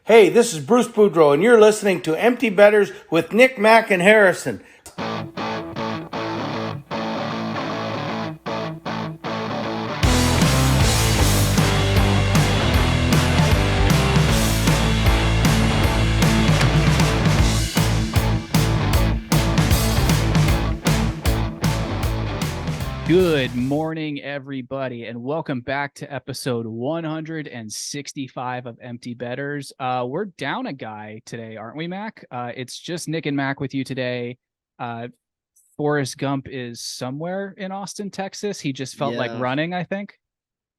Hey, this is Bruce Boudreau, and you're listening to Empty Betters with Nick, Mack, and Harrison. Good morning, everybody, and welcome back to episode 165 of Empty Betters. We're down a guy today, aren't we, Mac? It's just Nick and Mac with you today. Forrest Gump is somewhere in Austin, Texas. He just felt like running, I think.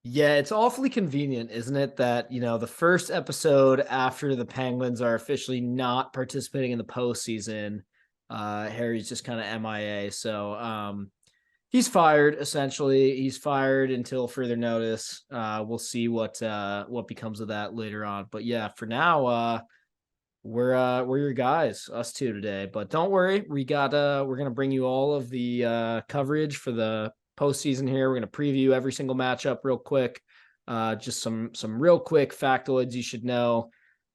Yeah, it's awfully convenient, isn't it, that, the first episode after the Penguins are officially not participating in the postseason, Harry's just kind of MIA. So, he's fired, essentially. He's fired until further notice. We'll see what becomes of that later on. But yeah, for now, we're your guys, us two today. But don't worry, we're gonna bring you all of the coverage for the postseason here. We're gonna preview every single matchup real quick. Just some real quick factoids you should know,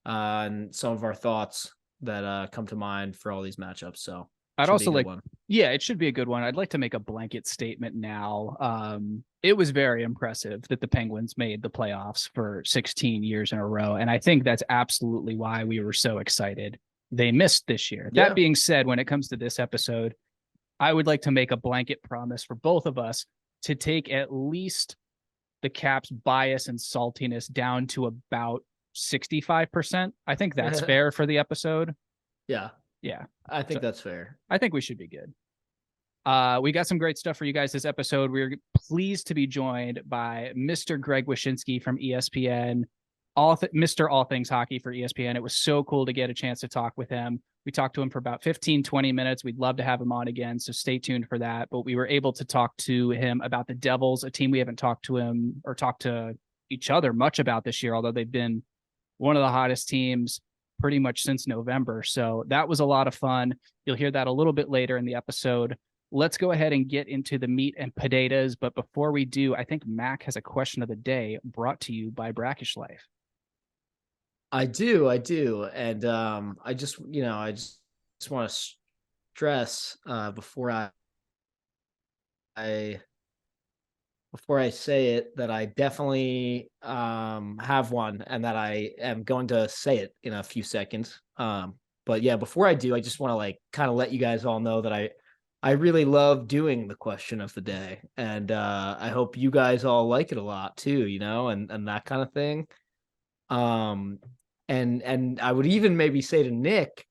and some of our thoughts that come to mind for all these matchups. So I'd also like, yeah, it should be a good one. I'd like to make a blanket statement now. It was very impressive that the Penguins made the playoffs for 16 years in a row. And I think that's absolutely why we were so excited. They missed this year. Yeah. That being said, when it comes to this episode, I would like to make a blanket promise for both of us to take at least the Caps bias and saltiness down to about 65%. I think that's fair for the episode. Yeah. Yeah. I think that's fair. I think we should be good. We got some great stuff for you guys this episode. We're pleased to be joined by Mr. Greg Wyshynski from ESPN, Mr. All Things Hockey for ESPN. It was so cool to get a chance to talk with him. We talked to him for about 15, 20 minutes. We'd love to have him on again, so stay tuned for that. But we were able to talk to him about the Devils, a team we haven't talked to him or talked to each other much about this year, although they've been one of the hottest teams pretty much since November. So that was a lot of fun. You'll hear that a little bit later in the episode. Let's go ahead and get into the meat and potatoes. But before we do, I think Mac has a question of the day brought to you by Brackish Life. I do. And I just want to stress before I say it that I definitely have one, and that I am going to say it in a few seconds. But yeah, before I do, I just want to kind of let you guys all know that I really love doing the question of the day, and I hope you guys all like it a lot too, and that kind of thing. And I would even maybe say to Nick,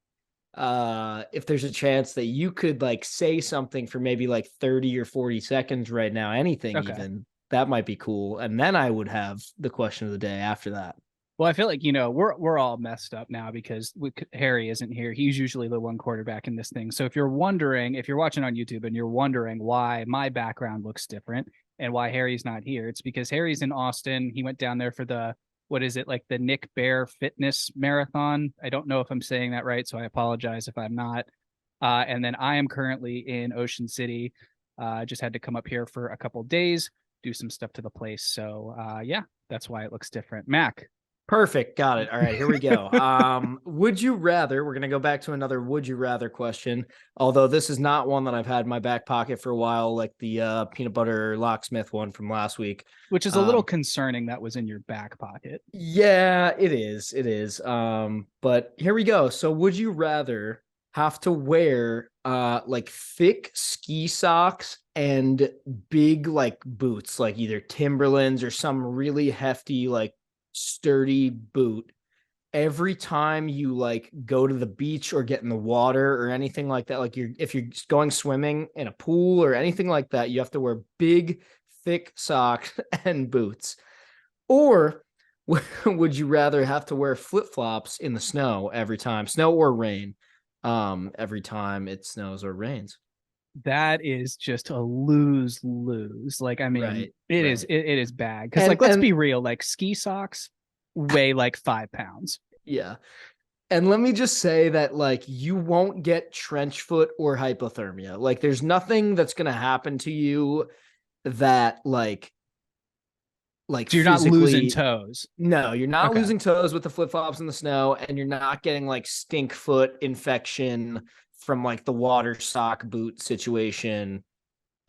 if there's a chance that you could say something for maybe 30 or 40 seconds right now, anything, okay, even that might be cool. And then I would have the question of the day after that. Well, I feel like, we're all messed up now because Harry isn't here. He's usually the one quarterback in this thing. So if you're watching on YouTube and you're wondering why my background looks different and why Harry's not here, it's because Harry's in Austin. He went down there for the Nick Bear Fitness Marathon. I don't know if I'm saying that right, so I apologize if I'm not. And then I am currently in Ocean City. Just had to come up here for a couple of days, do some stuff to the place. So yeah, that's why it looks different. Mac. Perfect. Got it. All right, here we go. Would you rather, we're going to go back to another would you rather question, although this is not one that I've had in my back pocket for a while, like the peanut butter locksmith one from last week. Which is a little concerning that was in your back pocket. Yeah, it is. But here we go. So would you rather have to wear thick ski socks and big boots, like either Timberlands or some really hefty sturdy boot every time you go to the beach or get in the water or anything like that? If you're going swimming in a pool or anything like that, you have to wear big thick socks and boots. Or would you rather have to wear flip-flops in the snow every time, snow or rain, every time it snows or rains? That is just a lose. Right, it is bad. Because let's be real, ski socks weigh 5 pounds. Yeah. And let me just say that you won't get trench foot or hypothermia. There's nothing that's going to happen to you that like So you're not losing physically. toes. No, you're not Okay. losing toes with the flip-flops in the snow, and you're not getting like stink foot infection from like the water sock boot situation.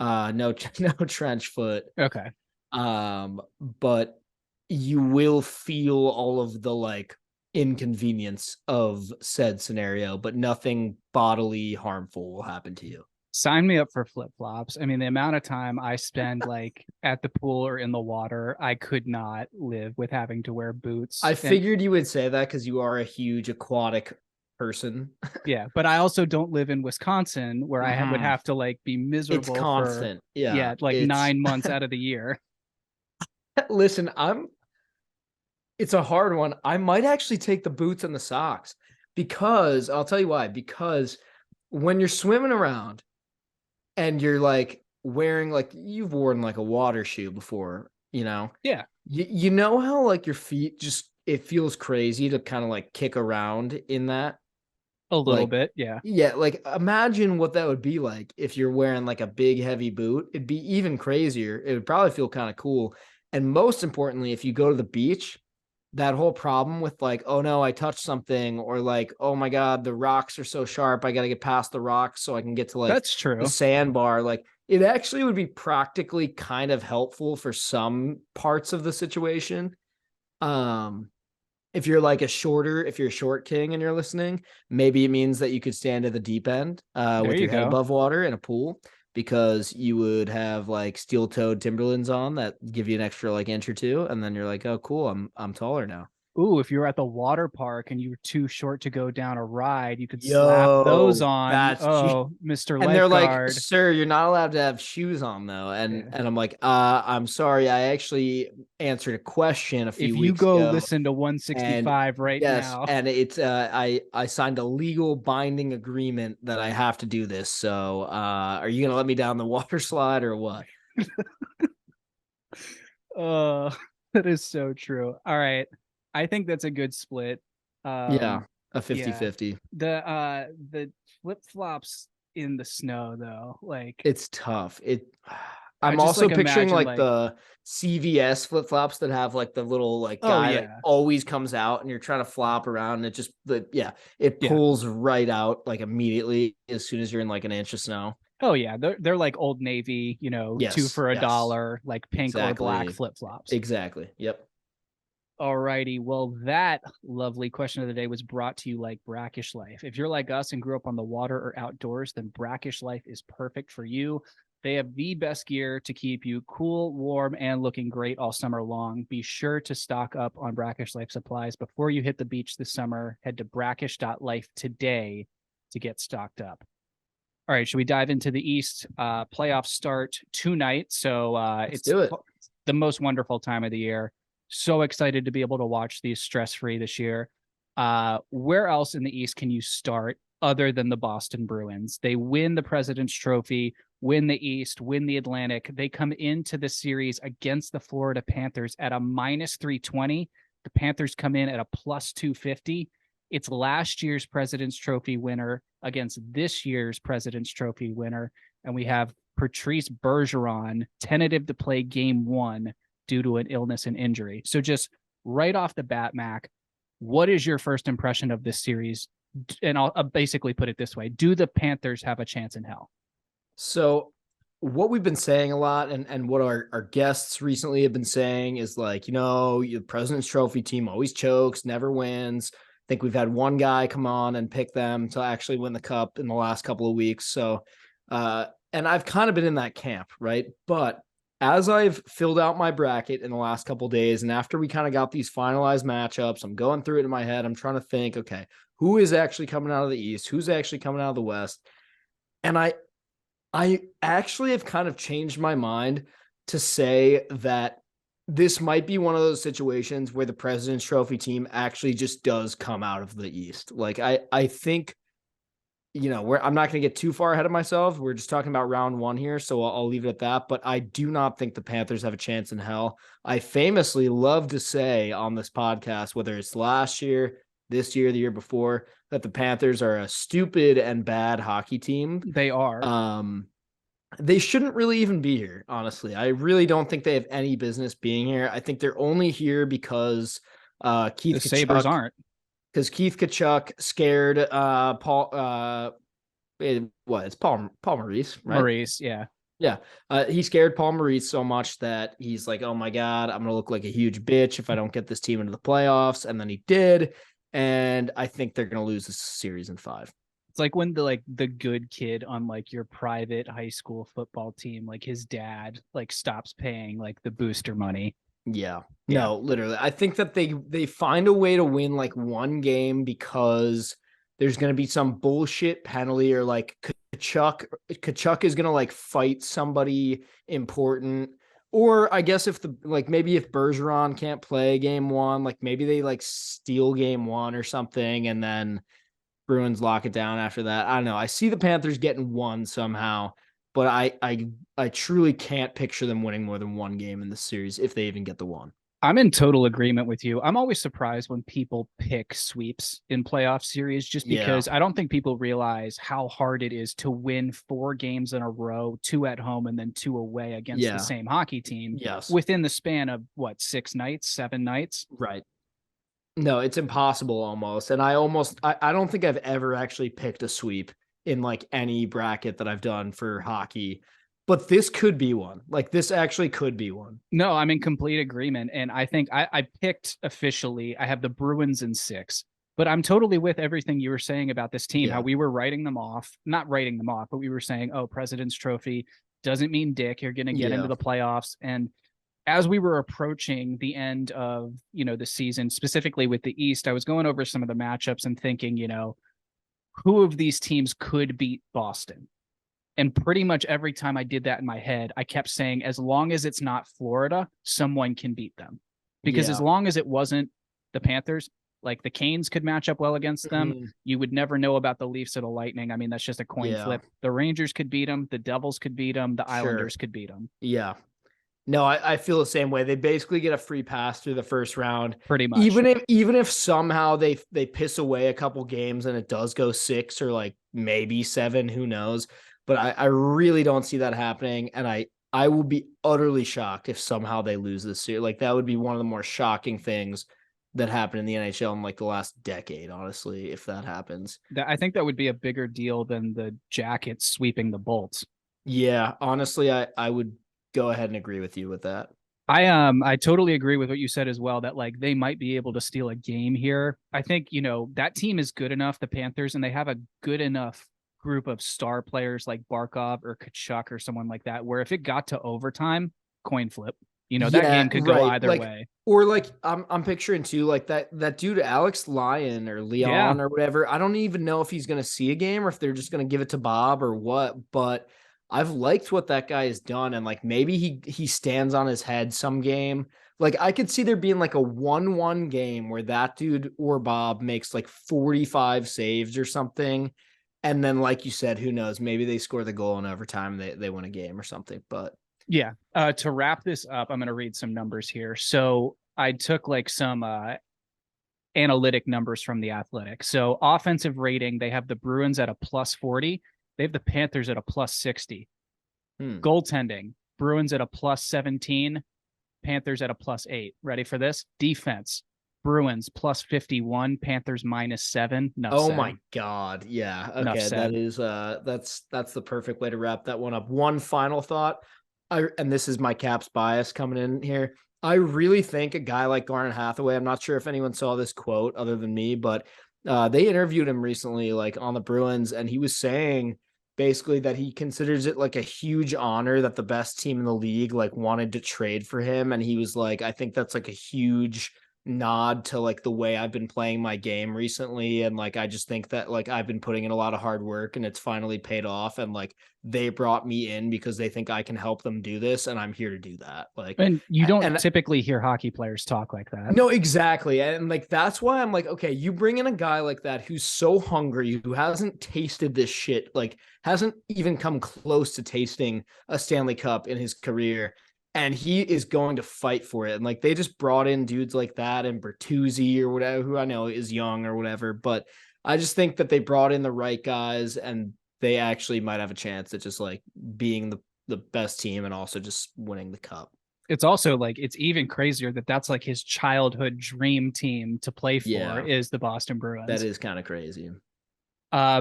No, no trench foot. Okay. But you will feel all of the like inconvenience of said scenario, but nothing bodily harmful will happen to you. Sign me up for flip-flops. I mean, the amount of time I spend like at the pool or in the water, I could not live with having to wear boots. I figured you would say that because you are a huge aquatic person. Yeah, but I also don't live in Wisconsin where I would have to like be It's miserable for constant. Yeah. like It's 9 months out of the year. listen, it's a hard one. I might actually take the boots and the socks because I'll tell you why. Because when you're swimming around and you're like wearing like you've worn like a water shoe before, you know? Yeah, You know how like your feet just it feels crazy to kind of like kick around in that? a little Like bit. Yeah. yeah, like imagine what that would be like if you're wearing like a big heavy boot. It'd be even crazier. It would probably feel kind of cool. And most importantly, if you go to the beach, that whole problem with like, oh no, I touched something, or like, oh my God, the rocks are so sharp, I got to get past the rocks so I can get to like That's the true. sandbar. Like it actually would be practically kind of helpful for some parts of the situation. If you're like if you're a short king and you're listening, maybe it means that you could stand at the deep end There with you your head go. above water in a pool because you would have like steel-toed Timberlands on that give you an extra like inch or two, and then you're like, oh cool, I'm taller now. Ooh, if you were at the water park and you were too short to go down a ride, you could slap those Yo, on. Oh, Mr. and they're like, Lifeguard. sir, you're not allowed to have shoes on though. And Yeah. and I'm like, I'm sorry, I actually answered a question a If few you weeks go ago. listen to And 165 right yes, now. and it's I signed a legal binding agreement that I have to do this. So are you gonna let me down the water slide or what? Oh, that is so true. All right. I think that's a good split. Yeah, a Yeah. 50-50. The flip-flops in the snow though, like It's tough. I I'm just also like picturing imagine like like, the CVS flip flops that have like the little like oh guy that yeah. always comes out and you're trying to flop around and it just it Yeah. pulls right out like immediately as soon as you're in like an inch of snow. Oh yeah. They're like Old Navy, you know, 2 Yes, for yes, $1, like pink or black exactly, flip-flops. exactly. Yep. All righty. Well, that lovely question of the day was brought to you like Brackish Life. If you're like us and grew up on the water or outdoors, then Brackish Life is perfect for you. They have the best gear to keep you cool, warm, and looking great all summer long. Be sure to stock up on Brackish Life supplies before you hit the beach this summer. Head to brackish.life today to get stocked up. All right, should we dive into the East? Playoffs start tonight, so Let's it's do it. the most wonderful time of the year. So excited to be able to watch these stress-free this year. Where else in the East can you start other than the Boston Bruins? They win the President's Trophy, win the East, win the Atlantic. They come into the series against the Florida Panthers at a -320. The Panthers come in at a +250. It's last year's President's Trophy winner against this year's President's Trophy winner. And we have Patrice Bergeron tentative to play game 1 due to an illness and injury. So just right off the bat, Mac, what is your first impression of this series? And I'll basically put it this way. Do the Panthers have a chance in hell? So what we've been saying a lot and what our guests recently have been saying is like, the President's Trophy team always chokes, never wins. I think we've had one guy come on and pick them to actually win the cup in the last couple of weeks. So, and I've kind of been in that camp, right? But as I've filled out my bracket in the last couple of days, and after we kind of got these finalized matchups, I'm going through it in my head. I'm trying to think, okay, who is actually coming out of the East? Who's actually coming out of the West? And I actually have kind of changed my mind to say that this might be one of those situations where the President's Trophy team actually just does come out of the East. Like I think, I'm not going to get too far ahead of myself. We're just talking about round 1 here, so I'll leave it at that. But I do not think the Panthers have a chance in hell. I famously love to say on this podcast, whether it's last year, this year, the year before, that the Panthers are a stupid and bad hockey team. They are. They shouldn't really even be here, honestly. I really don't think they have any business being here. I think they're only here because The Sabres aren't. Keith Kachuk scared it's Paul Maurice, right? Maurice, yeah. Yeah. He scared Paul Maurice so much that he's like, oh my God, I'm going to look like a huge bitch if I don't get this team into the playoffs. And then he did. And I think they're going to lose this series in 5. It's like when the good kid on like your private high school football team, like his dad like stops paying like the booster money. Yeah. No, literally. I think that they find a way to win like one game because there's going to be some bullshit penalty, or like Kachuk is going to like fight somebody important. Or I guess maybe if Bergeron can't play game 1, like maybe they like steal game 1 or something, and then Bruins lock it down after that. I don't know. I see the Panthers getting 1 somehow, but I truly can't picture them winning more than 1 game in the series if they even get the 1. I'm in total agreement with you. I'm always surprised when people pick sweeps in playoff series, just because I don't think people realize how hard it is to win 4 games in a row, 2 at home and then 2 away against the same hockey team within the span of 6 nights, 7 nights. Right. No, it's impossible almost. And I don't think I've ever actually picked a sweep in like any bracket that I've done for hockey, but this could be one. Like this actually could be one. No, I'm in complete agreement. And I think I picked officially, I have the Bruins in 6, but I'm totally with everything you were saying about this team, how we were not writing them off, but we were saying, oh, President's Trophy doesn't mean dick. You're going to get into the playoffs. And as we were approaching the end of, the season, specifically with the East, I was going over some of the matchups and thinking, who of these teams could beat Boston? And pretty much every time I did that in my head, I kept saying, as long as it's not Florida, someone can beat them. Because as long as it wasn't the Panthers, like the Canes could match up well against them. You would never know about the Leafs or the Lightning. I mean, that's just a coin flip. The Rangers could beat them. The Devils could beat them. The Islanders could beat them. Yeah. No, I feel the same way. They basically get a free pass through the first round. Pretty much. Even if somehow they piss away a couple games and it does go 6 or like maybe 7, who knows? But I really don't see that happening. And I will be utterly shocked if somehow they lose this year. Like that would be one of the more shocking things that happened in the NHL in like the last decade, honestly, if that happens. I think that would be a bigger deal than the Jackets sweeping the Bolts. Yeah, honestly, I would go ahead and agree with you with that. I totally agree with what you said as well, that like they might be able to steal a game here. I think, that team is good enough, the Panthers, and they have a good enough group of star players like Barkov or Kachuk or someone like that, where if it got to overtime, coin flip, that game could go either way. Or like I'm picturing too, like that dude Alex Lyon or Leon or whatever. I don't even know if he's going to see a game or if they're just going to give it to Bob or what, but I've liked what that guy has done. And like, maybe he stands on his head some game. Like I could see there being like a 1-1 game where that dude or Bob makes like 45 saves or something. And then, like you said, who knows, maybe they score the goal in overtime. They win a game or something, but yeah. To wrap this up, I'm going to read some numbers here. So I took like some, analytic numbers from the Athletic. So offensive rating, they have the Bruins at a +40. They have the Panthers at a +60. Goaltending, Bruins at a +17, Panthers at a +8. Ready for this? Defense, Bruins +51, Panthers -7. My God. Yeah. Okay. That is that's the perfect way to wrap that one up. One final thought. And this is my Caps bias coming in here. I really think a guy like Garnet Hathaway, I'm not sure if anyone saw this quote other than me, but they interviewed him recently, like on the Bruins, and he was saying basically that he considers it like a huge honor that the best team in the league like wanted to trade for him. And he was like, I think that's like a huge nod to like the way I've been playing my game recently. And like, I just think that like I've been putting in a lot of hard work and it's finally paid off. And like they brought me in because they think I can help them do this. And I'm here to do that. Like, and you don't typically hear hockey players talk like that. No, exactly. And like, that's why I'm like, okay, you bring in a guy like that who's so hungry, who hasn't tasted this shit, like hasn't even come close to tasting a Stanley Cup in his career. And he is going to fight for it. And like, they just brought in dudes like that and Bertuzzi or whatever, who I know is young or whatever. But I just think that they brought in the right guys and they actually might have a chance at just like being the best team and also just winning the cup. It's also like, it's even crazier that that's like his childhood dream team to play for is the Boston Bruins. That is kind of crazy.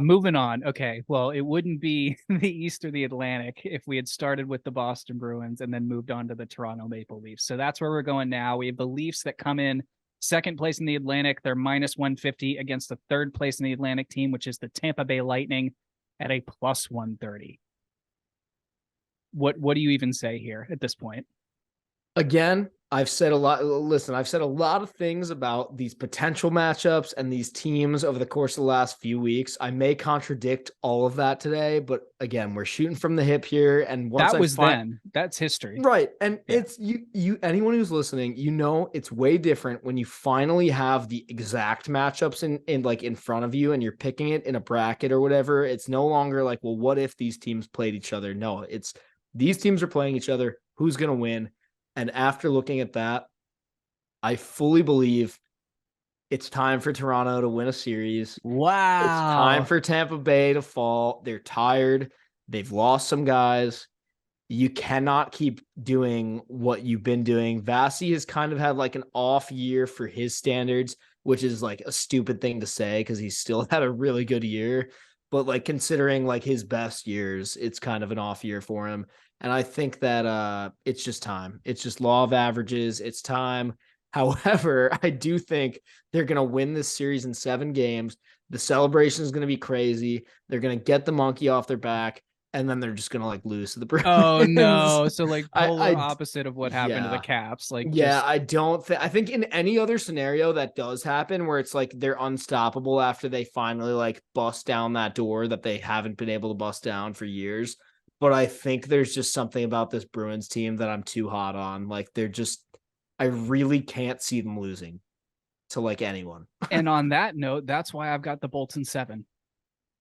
Moving on. Okay. Well, it wouldn't be the East or the Atlantic if we had started with the Boston Bruins and then moved on to the Toronto Maple Leafs. So that's where we're going now. We have the Leafs that come in second place in the Atlantic. They're minus 150 against the third place in the Atlantic team, which is the Tampa Bay Lightning at a plus 130. What do you even say here at this point? Again, I've said a lot. Listen, I've said a lot of things about these potential matchups and these teams over the course of the last few weeks. I may contradict all of that today, but again, we're shooting from the hip here. And once that was then, that's history. Right. And it's anyone who's listening, it's way different when you finally have the exact matchups in front of you and you're picking it in a bracket or whatever. It's no longer like, well, what if these teams played each other? No, it's these teams are playing each other. Who's going to win? And after looking at that, I fully believe it's time for Toronto to win a series. Wow. It's time for Tampa Bay to fall. They're tired. They've lost some guys. You cannot keep doing what you've been doing. Vasi has kind of had like an off year for his standards, which is like a stupid thing to say because he's still had a really good year. But like considering like his best years, it's kind of an off year for him. And I think that it's just time. It's just law of averages. It's time. However, I do think they're going to win this series in 7 games. The celebration is going to be crazy. They're going to get the monkey off their back, and then they're just going to like lose to the Bruins. Oh no. So like polar opposite of what happened to the Caps. Like, I don't think, I think in any other scenario that does happen where it's like they're unstoppable after they finally like bust down that door that they haven't been able to bust down for years. But I think there's just something about this Bruins team that I'm too hot on. Like I really can't see them losing to like anyone. And on that note, that's why I've got the Bolts in 7.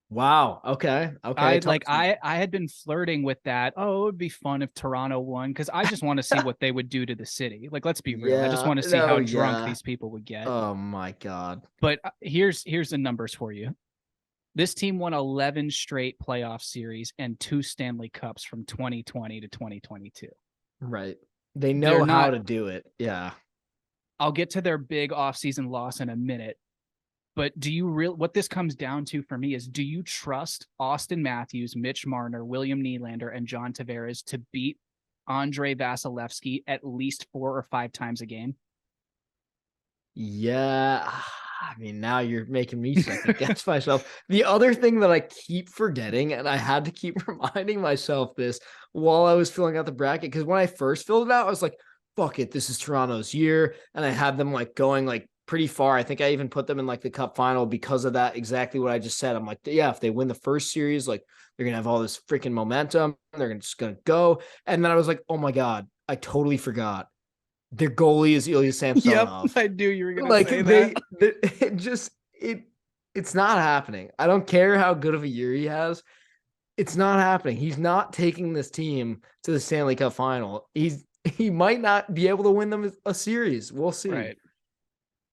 Wow. Okay. I had been flirting with that. Oh, it would be fun if Toronto won because I just want to see what they would do to the city. Like, let's be real. I just want to see how drunk these people would get. Oh my God. But here's the numbers for you. This team won 11 straight playoff series and 2 Stanley Cups from 2020 to 2022. Right. They know how to do it. Yeah. I'll get to their big offseason loss in a minute. But what this comes down to for me is, do you trust Austin Matthews, Mitch Marner, William Nylander, and John Tavares to beat Andrei Vasilevsky at least 4 or 5 times a game? Yeah. I mean, now you're making me second guess myself. The other thing that I keep forgetting, and I had to keep reminding myself this while I was filling out the bracket, because when I first filled it out, I was like, fuck it, this is Toronto's year. And I had them like going like pretty far. I think I even put them in like the cup final because of that, exactly what I just said. I'm like, yeah, if they win the first series, like they're going to have all this freaking momentum. They're just going to go. And then I was like, oh my God, I totally forgot. Their goalie is Ilya Samsonov. Yep, I knew you were going to say that. It's not happening. I don't care how good of a year he has. It's not happening. He's not taking this team to the Stanley Cup final. He might not be able to win them a series. We'll see. Right.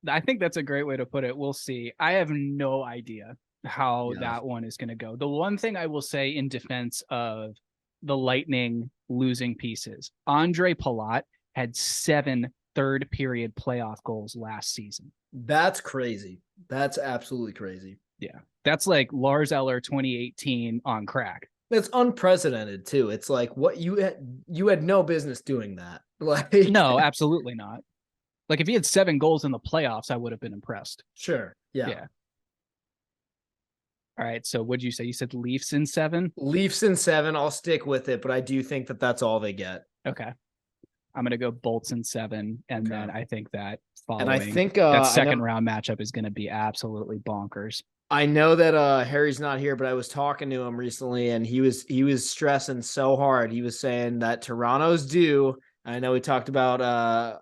I think that's a great way to put it. We'll see. I have no idea how that one is going to go. The one thing I will say in defense of the Lightning losing pieces, Andre Palat had 7 third period playoff goals last season. That's crazy. That's absolutely crazy. Yeah. That's like Lars Eller 2018 on crack. That's unprecedented too. It's like what you had no business doing that. Like no, absolutely not. Like if he had 7 goals in the playoffs, I would have been impressed. Sure. Yeah. All right. So what'd you say? You said Leafs in 7? Leafs in 7. I'll stick with it, but I do think that that's all they get. Okay. I'm going to go Bolts in 7. And then I think that following, and I think that second round matchup is going to be absolutely bonkers. I know that Harry's not here, but I was talking to him recently and he was stressing so hard. He was saying that Toronto's due. I know we talked about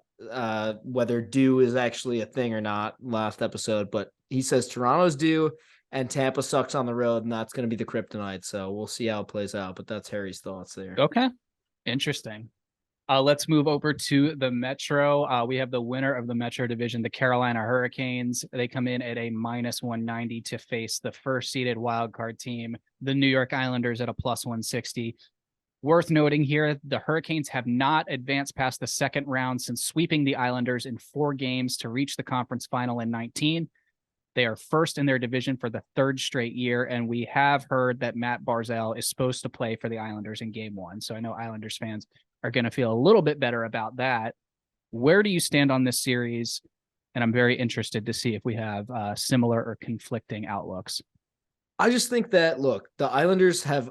whether due is actually a thing or not last episode, but he says Toronto's due and Tampa sucks on the road, and that's going to be the kryptonite. So we'll see how it plays out, but that's Harry's thoughts there. Okay. Interesting. Let's move over to the Metro. We have the winner of the Metro division, the Carolina Hurricanes. They come in at a -190 to face the first seeded wildcard team, the New York Islanders, at a +160. Worth noting here, the Hurricanes have not advanced past the second round since sweeping the Islanders in 4 games to reach the conference final in 19. They are first in their division for the 3rd straight year, and we have heard that Matt Barzal is supposed to play for the Islanders in Game 1. So I know Islanders fans are going to feel a little bit better about that. Where do you stand on this series? And I'm very interested to see if we have similar or conflicting outlooks. I just think that, look, the Islanders have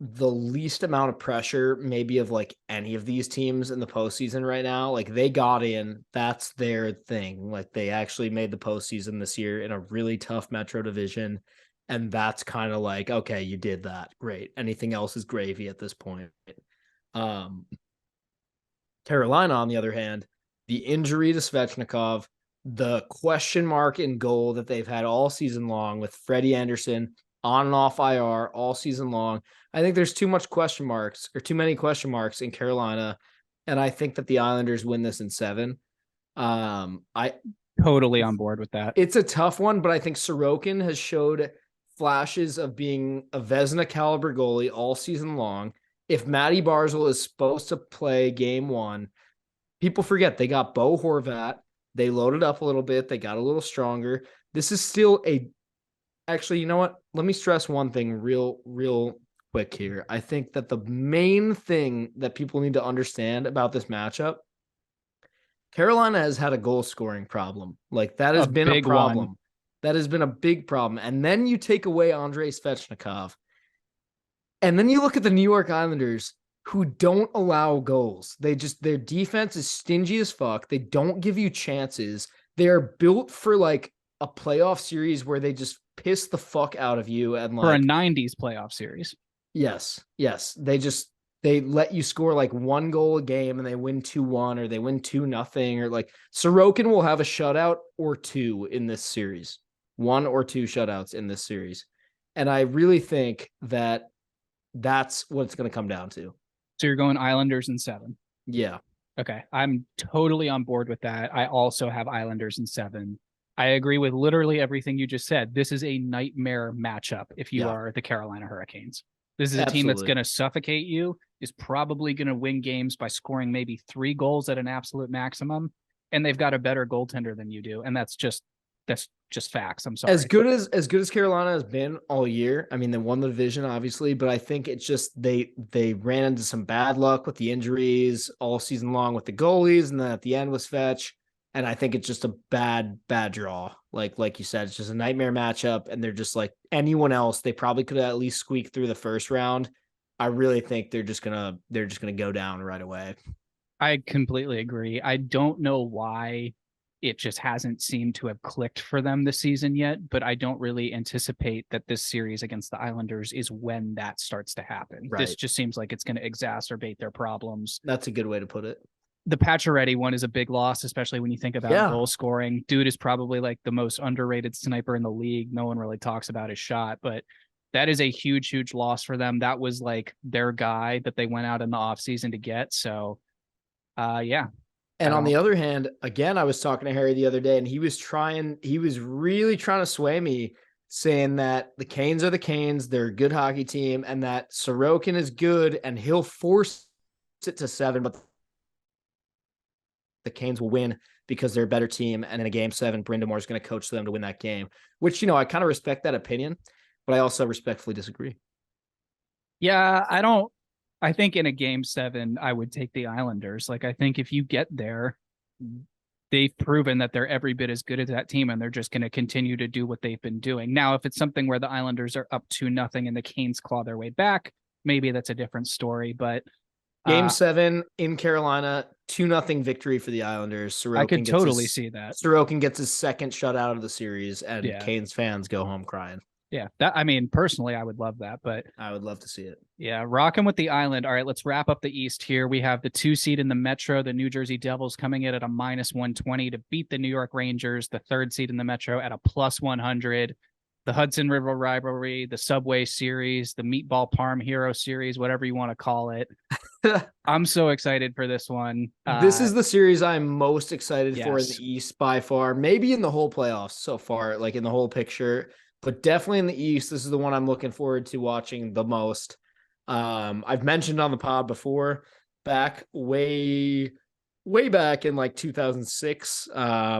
the least amount of pressure maybe of like any of these teams in the postseason right now. Like they got in, that's their thing. Like they actually made the postseason this year in a really tough Metro division. And that's kind of like, okay, you did that. Great. Anything else is gravy at this point. Carolina, on the other hand, the injury to Svechnikov, the question mark in goal that they've had all season long with Freddie Anderson on and off IR all season long. I think there's too many question marks in Carolina. And I think that the Islanders win this in 7. I totally on board with that. It's a tough one, but I think Sorokin has showed flashes of being a Vezina caliber goalie all season long. If Matty Barzal is supposed to play Game 1, people forget they got Bo Horvat. They loaded up a little bit. They got a little stronger. This is still actually, you know what? Let me stress one thing real quick here. I think that the main thing that people need to understand about this matchup, Carolina has had a goal scoring problem. Like that has been a problem. One. That has been a big problem. And then you take away Andrei Svechnikov. And then you look at the New York Islanders, who don't allow goals. Their defense is stingy as fuck. They don't give you chances. They are built for like a playoff series where they just piss the fuck out of you. And like for a 90s playoff series. Yes. They let you score like 1 goal a game and they win 2-1 or they win 2-0 or like Sorokin will have a shutout or 2 in this series. 1 or 2 shutouts in this series. And I really think that that's what it's going to come down to. So you're going Islanders in 7. Yeah. Okay. I'm totally on board with that. I also have Islanders in 7. I agree with literally everything you just said. This is a nightmare matchup if you are the Carolina Hurricanes. This is a team that's going to suffocate you, is probably going to win games by scoring maybe 3 goals at an absolute maximum, and they've got a better goaltender than you do, and that's just facts. I'm sorry. As good as Carolina has been all year. I mean, they won the division, obviously, but I think it's just they ran into some bad luck with the injuries all season long with the goalies, and then at the end was Fetch. And I think it's just a bad draw. Like you said, it's just a nightmare matchup. And they're just like anyone else. They probably could have at least squeaked through the first round. I really think they're just gonna go down right away. I completely agree. I don't know why it just hasn't seemed to have clicked for them this season yet, but I don't really anticipate that this series against the Islanders is when that starts to happen. Right. This just seems like it's going to exacerbate their problems. That's a good way to put it. The Pacioretty one is a big loss, especially when you think about goal scoring. Dude is probably like the most underrated sniper in the league. No one really talks about his shot, but that is a huge, huge loss for them. That was like their guy that they went out in the offseason to get. So, yeah. And on the other hand, again, I was talking to Harry the other day, and he was really trying to sway me, saying that the Canes are the Canes. They're a good hockey team, and that Sorokin is good, and he'll force it to 7, but the Canes will win because they're a better team. And in a Game 7, Brindamore is going to coach them to win that game, which, I kind of respect that opinion, but I also respectfully disagree. Yeah, I think in a Game 7, I would take the Islanders. Like, I think if you get there, they've proven that they're every bit as good as that team, and they're just going to continue to do what they've been doing. Now, if it's something where the Islanders are up 2-0 and the Canes claw their way back, maybe that's a different story, but Game 7 in Carolina, 2-0 victory for the Islanders. Sorokin I could totally see that. Sorokin gets his second shutout of the series, and Canes fans go home crying. Yeah, personally, I would love that, but I would love to see it. Yeah, rocking with the Island. All right, let's wrap up the East here. We have the 2 seed in the Metro, the New Jersey Devils, coming in at a -120 to beat the New York Rangers, the 3rd seed in the Metro, at a +100. the Hudson River rivalry, the Subway series, the Meatball Parm Hero series, whatever you want to call it. I'm so excited for this one. This is the series I'm most excited for in yes. the East by far, maybe in the whole playoffs so far, like in the whole picture, but definitely in the East. This is the one I'm looking forward to watching the most. I've mentioned on the pod before, back way back in like 2006,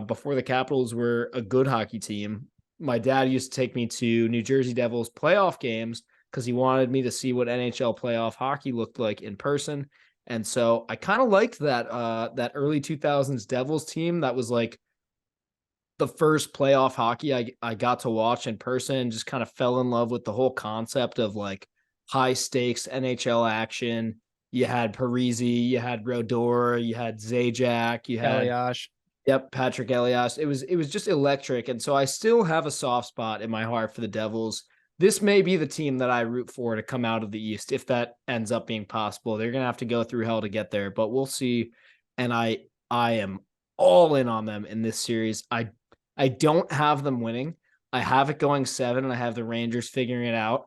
before the Capitals were a good hockey team. My dad used to take me to New Jersey Devils playoff games because he wanted me to see what NHL playoff hockey looked like in person. And so I kind of liked that early 2000s Devils team. That was like the first playoff hockey I got to watch in person, and just kind of fell in love with the whole concept of like high stakes NHL action. You had Parise, you had Rodor, you had Zajac, you had Elias. Yep, Patrick Elias. It was just electric. And so I still have a soft spot in my heart for the Devils. This may be the team that I root for to come out of the East if that ends up being possible. They're going to have to go through hell to get there, but we'll see. And I am all in on them in this series. I don't have them winning. I have it going 7 and I have the Rangers figuring it out,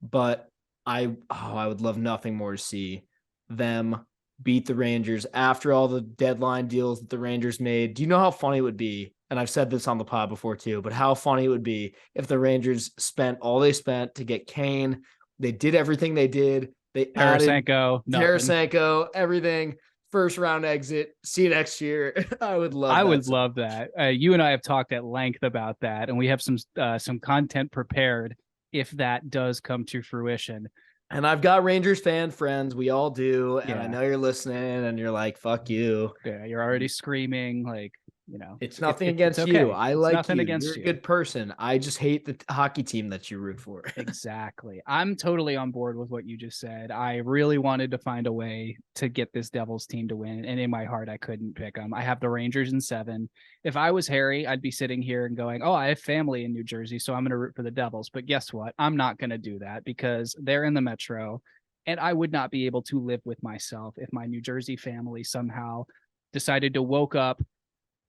but I would love nothing more to see them beat the Rangers after all the deadline deals that the Rangers made. Do you know how funny it would be? And I've said this on the pod before too, but how funny it would be if the Rangers spent all they spent to get Kane. They did everything they did. They added Tarasenko, everything. First round exit. See you next year. I would love that. You and I have talked at length about that, and we have some content prepared if that does come to fruition. And I've got Rangers fan friends. We all do. And I know you're listening and you're like, fuck you. Yeah, you're already screaming. Like, you know, it's nothing against you. I like nothing you. Against you're you. A good person. I just hate the hockey team that you root for. Exactly. I'm totally on board with what you just said. I really wanted to find a way to get this Devils team to win. And in my heart, I couldn't pick them. I have the Rangers in 7. If I was Harry, I'd be sitting here and going, oh, I have family in New Jersey, so I'm going to root for the Devils. But guess what? I'm not going to do that because they're in the Metro. And I would not be able to live with myself if my New Jersey family somehow decided to woke up,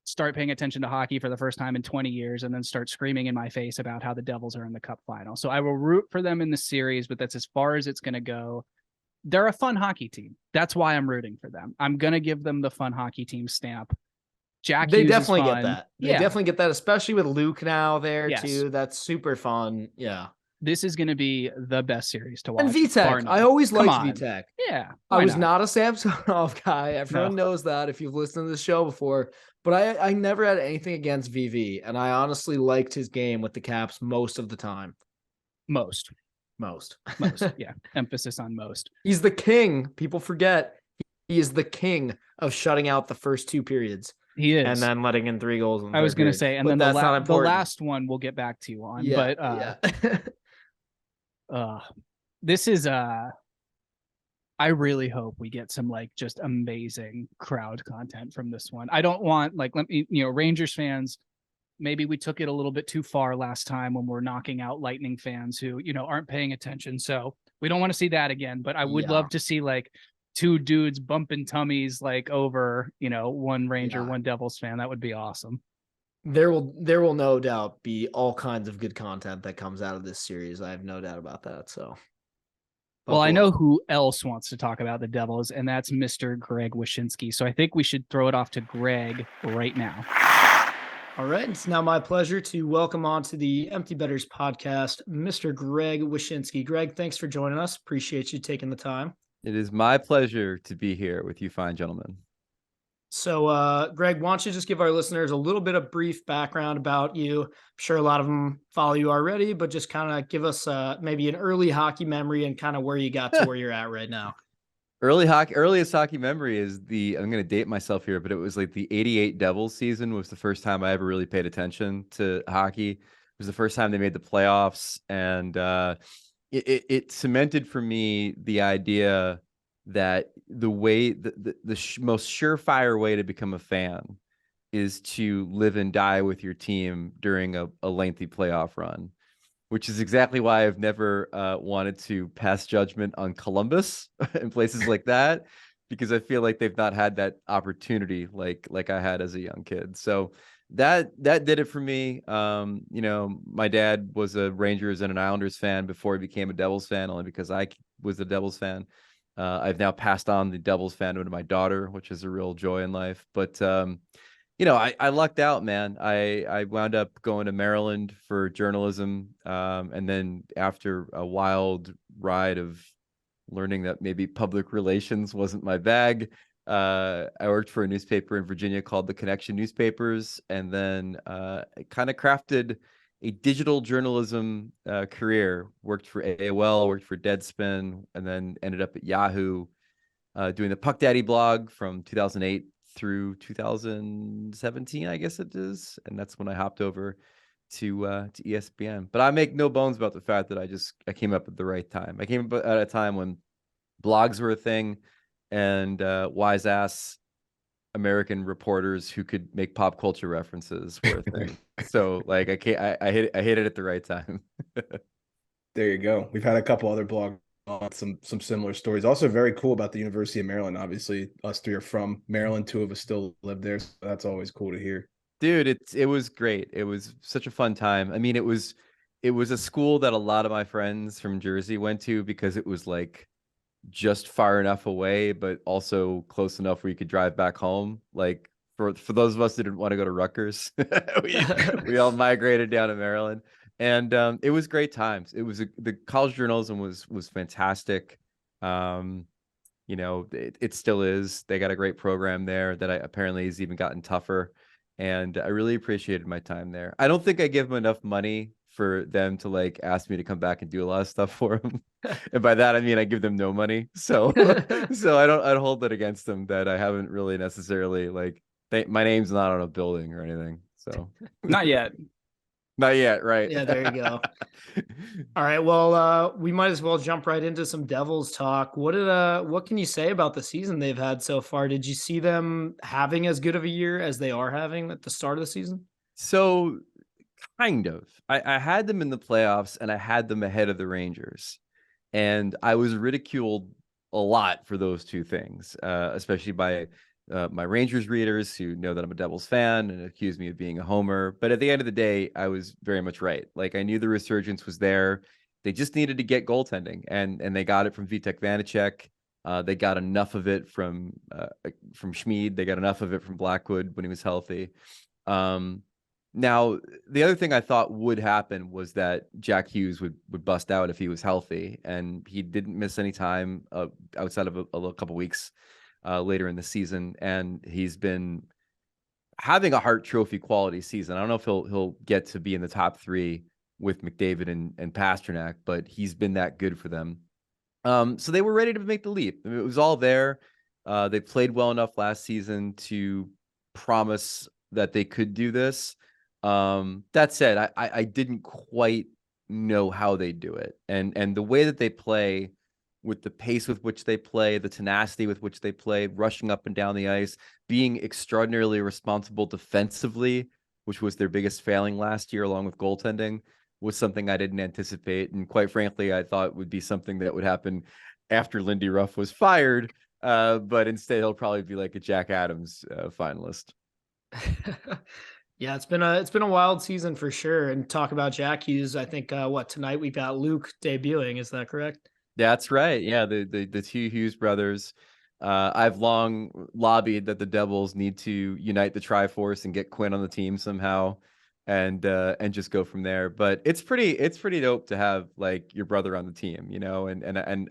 start paying attention to hockey for the first time in 20 years, and then start screaming in my face about how the Devils are in the Cup final. So I will root for them in the series, but that's as far as it's going to go. They're a fun hockey team. That's why I'm rooting for them. I'm going to give them the fun hockey team stamp. Jack they Hughes definitely is fun. get that. They definitely get that, especially with Luke now there too. That's super fun. Yeah. This is going to be the best series to watch. And Vitek. I always liked Vitek. Yeah. I was not a Samsonov guy. Everyone knows that if you've listened to the show before. But I never had anything against VV. And I honestly liked his game with the Caps most of the time. Most. Yeah. Emphasis on most. He's the king. People forget. He is the king of shutting out the first 2 periods. He is. And then letting in 3 goals. I was going to say, and then the last one we'll get back to you on. Yeah, but this is I really hope we get some like just amazing crowd content from this one. I don't want Rangers fans, maybe we took it a little bit too far last time when we're knocking out Lightning fans who, aren't paying attention. So we don't want to see that again, but I would love to see like 2 dudes bumping tummies like over, one Ranger, one Devils fan. That would be awesome. There will no doubt be all kinds of good content that comes out of this series. I have no doubt about that. So, well, I know who else wants to talk about the Devils, and that's Mr. Greg Wyshynski. So I think we should throw it off to Greg right now. All right. It's now my pleasure to welcome on to the Empty Betters podcast, Mr. Greg Wyshynski. Greg, thanks for joining us. Appreciate you taking the time. It is my pleasure to be here with you fine gentlemen. So, Greg, why don't you just give our listeners a little bit of brief background about you? I'm sure a lot of them follow you already, but just kind of give us maybe an early hockey memory and kind of where you got to where you're at right now. Earliest hockey memory is I'm going to date myself here, but it was like the 88 Devils season was the first time I ever really paid attention to hockey. It was the first time they made the playoffs, and it cemented for me the idea that the way the most surefire way to become a fan is to live and die with your team during a lengthy playoff run, which is exactly why I've never wanted to pass judgment on Columbus and places like that, because I feel like they've not had that opportunity like I had as a young kid. So that did it for me. You know, my dad was a Rangers and an Islanders fan before he became a Devils fan, only because I was a Devils fan. I've now passed on the Devils fandom to my daughter, which is a real joy in life. But you know, I lucked out, man. I wound up going to Maryland for journalism, and then after a wild ride of learning that maybe public relations wasn't my bag, I worked for a newspaper in Virginia called the Connection Newspapers, and then kind of crafted a digital journalism career. Worked for AOL, worked for Deadspin, and then ended up at Yahoo doing the Puck Daddy blog from 2008 through 2017, I guess it is, and that's when I hopped over to ESPN. But I make no bones about the fact that I came up at the right time. I came up at a time when blogs were a thing, and wise ass American reporters who could make pop culture references were a thing. So like I hit it at the right time. There you go. We've had a couple other blogs on some similar stories. Also very cool about the University of Maryland. Obviously, us three are from Maryland. Two of us still live there, so that's always cool to hear. Dude, it was great. It was such a fun time. I mean, it was a school that a lot of my friends from Jersey went to because it was like just far enough away, but also close enough where you could drive back home. Like for those of us that didn't want to go to Rutgers, we all migrated down to Maryland, and it was great times. It was the college journalism was fantastic. You know, it still is. They got a great program there that apparently has even gotten tougher, and I really appreciated my time there. I don't think I give them enough money for them to like ask me to come back and do a lot of stuff for them. And by that I mean I give them no money. So I'd hold that against them that I haven't really necessarily like my name's not on a building or anything. So Not yet. Not yet, right? Yeah, there you go. All right, well, we might as well jump right into some Devils talk. What can you say about the season they've had so far? Did you see them having as good of a year as they are having at the start of the season? So kind of. I had them in the playoffs and I had them ahead of the Rangers. And I was ridiculed a lot for those two things, especially by my Rangers readers who know that I'm a Devils fan and accuse me of being a homer. But at the end of the day, I was very much right. Like I knew the resurgence was there. They just needed to get goaltending, and they got it from Vitek Vanacek. They got enough of it from Schmid. They got enough of it from Blackwood when he was healthy. Now, the other thing I thought would happen was that Jack Hughes would bust out if he was healthy, and he didn't miss any time outside of a couple weeks later in the season, and he's been having a Hart Trophy quality season. I don't know if he'll get to be in the top three with McDavid and Pasternak, but he's been that good for them. So they were ready to make the leap. I mean, it was all there. They played well enough last season to promise that they could do this. That said, I didn't quite know how they do it, and the way that they play, with the pace with which they play, the tenacity with which they play, rushing up and down the ice, being extraordinarily responsible defensively, which was their biggest failing last year, along with goaltending, was something I didn't anticipate, and quite frankly, I thought would be something that would happen after Lindy Ruff was fired. But instead, he'll probably be like a Jack Adams finalist. Yeah, it's been a wild season for sure. And talk about Jack Hughes. I think tonight we've got Luke debuting. Is that correct? That's right. Yeah, the two Hughes brothers. I've long lobbied that the Devils need to unite the Triforce and get Quinn on the team somehow, and just go from there. But it's pretty dope to have like your brother on the team, you know. And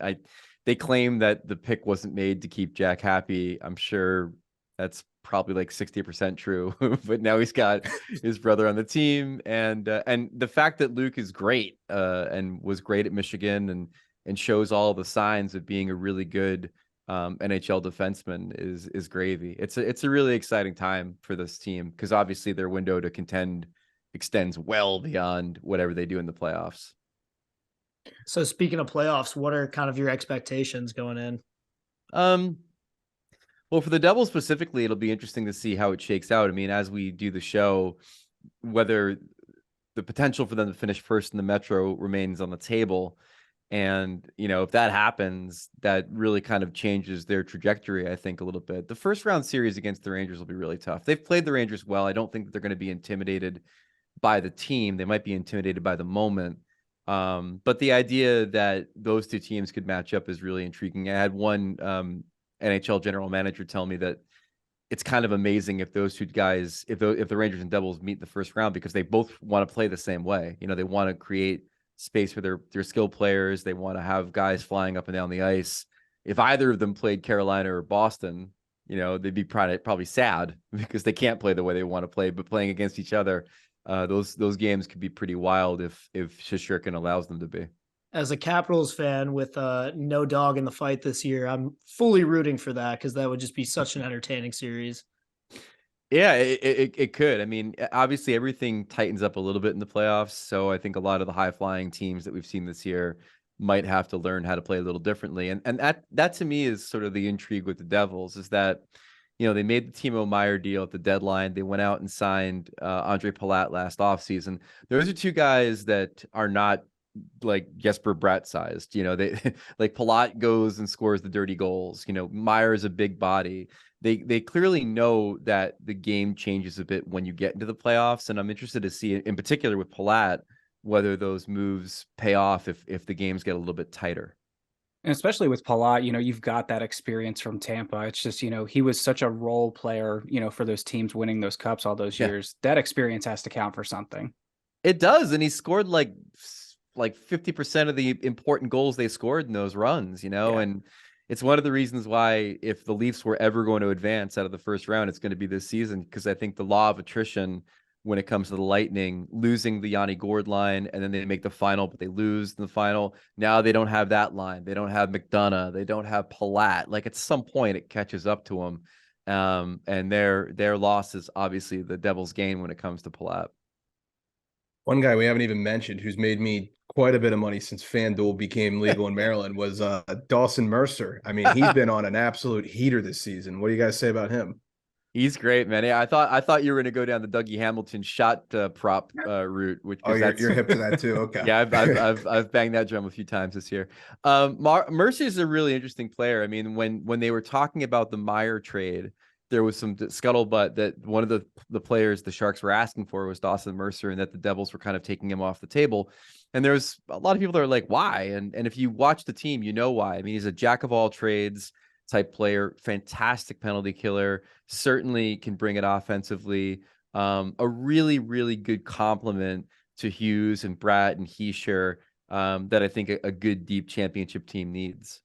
they claim that the pick wasn't made to keep Jack happy. I'm sure that's probably like 60% true, but now he's got his brother on the team, and the fact that Luke is great and was great at Michigan and shows all the signs of being a really good NHL defenseman is gravy. It's a really exciting time for this team because obviously their window to contend extends well beyond whatever they do in the playoffs. So speaking of playoffs, what are kind of your expectations going in? Well, for the Devils specifically, it'll be interesting to see how it shakes out. I mean, as we do the show, whether the potential for them to finish first in the Metro remains on the table. And, if that happens, that really kind of changes their trajectory, I think, a little bit. The first round series against the Rangers will be really tough. They've played the Rangers well. I don't think that they're going to be intimidated by the team. They might be intimidated by the moment. But the idea that those two teams could match up is really intriguing. I had one NHL general manager tell me that it's kind of amazing if those two guys, if the Rangers and Devils meet in the first round, because they both want to play the same way. They want to create space for their skill players. They want to have guys flying up and down the ice. If either of them played Carolina or Boston, they'd be probably sad because they can't play the way they want to play, but playing against each other, those games could be pretty wild if Shesterkin allows them to be. As a Capitals fan with no dog in the fight this year, I'm fully rooting for that because that would just be such an entertaining series. Yeah, it could. I mean, obviously everything tightens up a little bit in the playoffs. So I think a lot of the high flying teams that we've seen this year might have to learn how to play a little differently. And that to me is sort of the intrigue with the Devils, is that, they made the Timo Meier deal at the deadline. They went out and signed Andre Palat last offseason. Those are two guys that are not like Jesper Bratt sized. They like Palat goes and scores the dirty goals. Meier is a big body. They clearly know that the game changes a bit when you get into the playoffs, and I'm interested to see, in particular with Palat, whether those moves pay off if the games get a little bit tighter. And especially with Palat, you've got that experience from Tampa. It's just, he was such a role player, for those teams winning those cups all those years. That experience has to count for something. It does, and he scored like 50% of the important goals they scored in those runs, and it's one of the reasons why, if the Leafs were ever going to advance out of the first round, it's going to be this season, because I think the law of attrition when it comes to the Lightning, losing the Yanni Gourde line, and then they make the final, but they lose in the final. Now they don't have that line. They don't have McDonough. They don't have Palat. Like, at some point it catches up to them. And their loss is obviously the Devils' gain when it comes to Palat. One guy we haven't even mentioned who's made me quite a bit of money since FanDuel became legal in Maryland was Dawson Mercer. I mean, he's been on an absolute heater this season. What do you guys say about him? He's great, man. I thought you were going to go down the Dougie Hamilton shot prop route. Which you're hip to that too. Okay. Yeah, I've banged that drum a few times this year. Mercer's a really interesting player. I mean, when they were talking about the Meier trade, there was some scuttlebutt that one of the players the Sharks were asking for was Dawson Mercer, and that the Devils were kind of taking him off the table. And there's a lot of people that are like, why? And if you watch the team, you know why. I mean, he's a jack of all trades type player, fantastic penalty killer, certainly can bring it offensively. A really, really good complement to Hughes and Bratt and Hischier that I think a good deep championship team needs.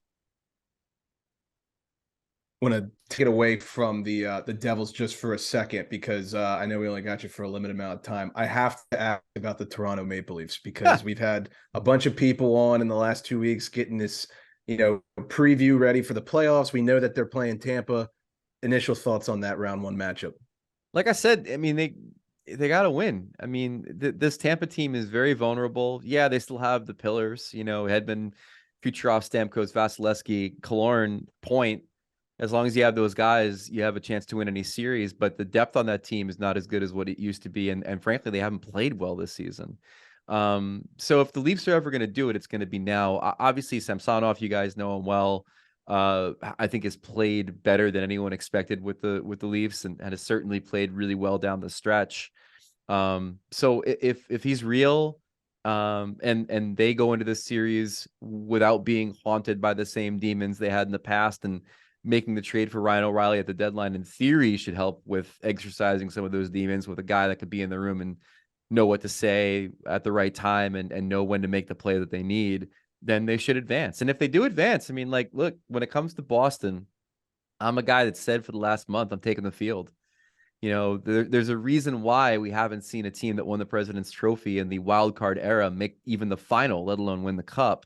Want to take it away from the Devils just for a second, because I know we only got you for a limited amount of time. I have to ask about the Toronto Maple Leafs, because we've had a bunch of people on in the last 2 weeks getting this, preview ready for the playoffs. We know that they're playing Tampa. Initial thoughts on that round one matchup? Like I said, I mean, they got to win. I mean, this Tampa team is very vulnerable. Yeah, they still have the pillars, Hedman, Kucherov, Stamkos, Vasilevsky, Killorn, Point. As long as you have those guys, you have a chance to win any series. But the depth on that team is not as good as what it used to be. And frankly, they haven't played well this season. So if the Leafs are ever going to do it, it's going to be now. Obviously, Samsonov, you guys know him well. I think has played better than anyone expected with the Leafs, and has certainly played really well down the stretch. So if he's real, and they go into this series without being haunted by the same demons they had in the past, and making the trade for Ryan O'Reilly at the deadline, in theory, should help with exercising some of those demons with a guy that could be in the room and know what to say at the right time and know when to make the play that they need, then they should advance. And if they do advance, I mean, like, look, when it comes to Boston, I'm a guy that said for the last month, I'm taking the field. There's a reason why we haven't seen a team that won the President's Trophy in the wild card era make even the final, let alone win the cup.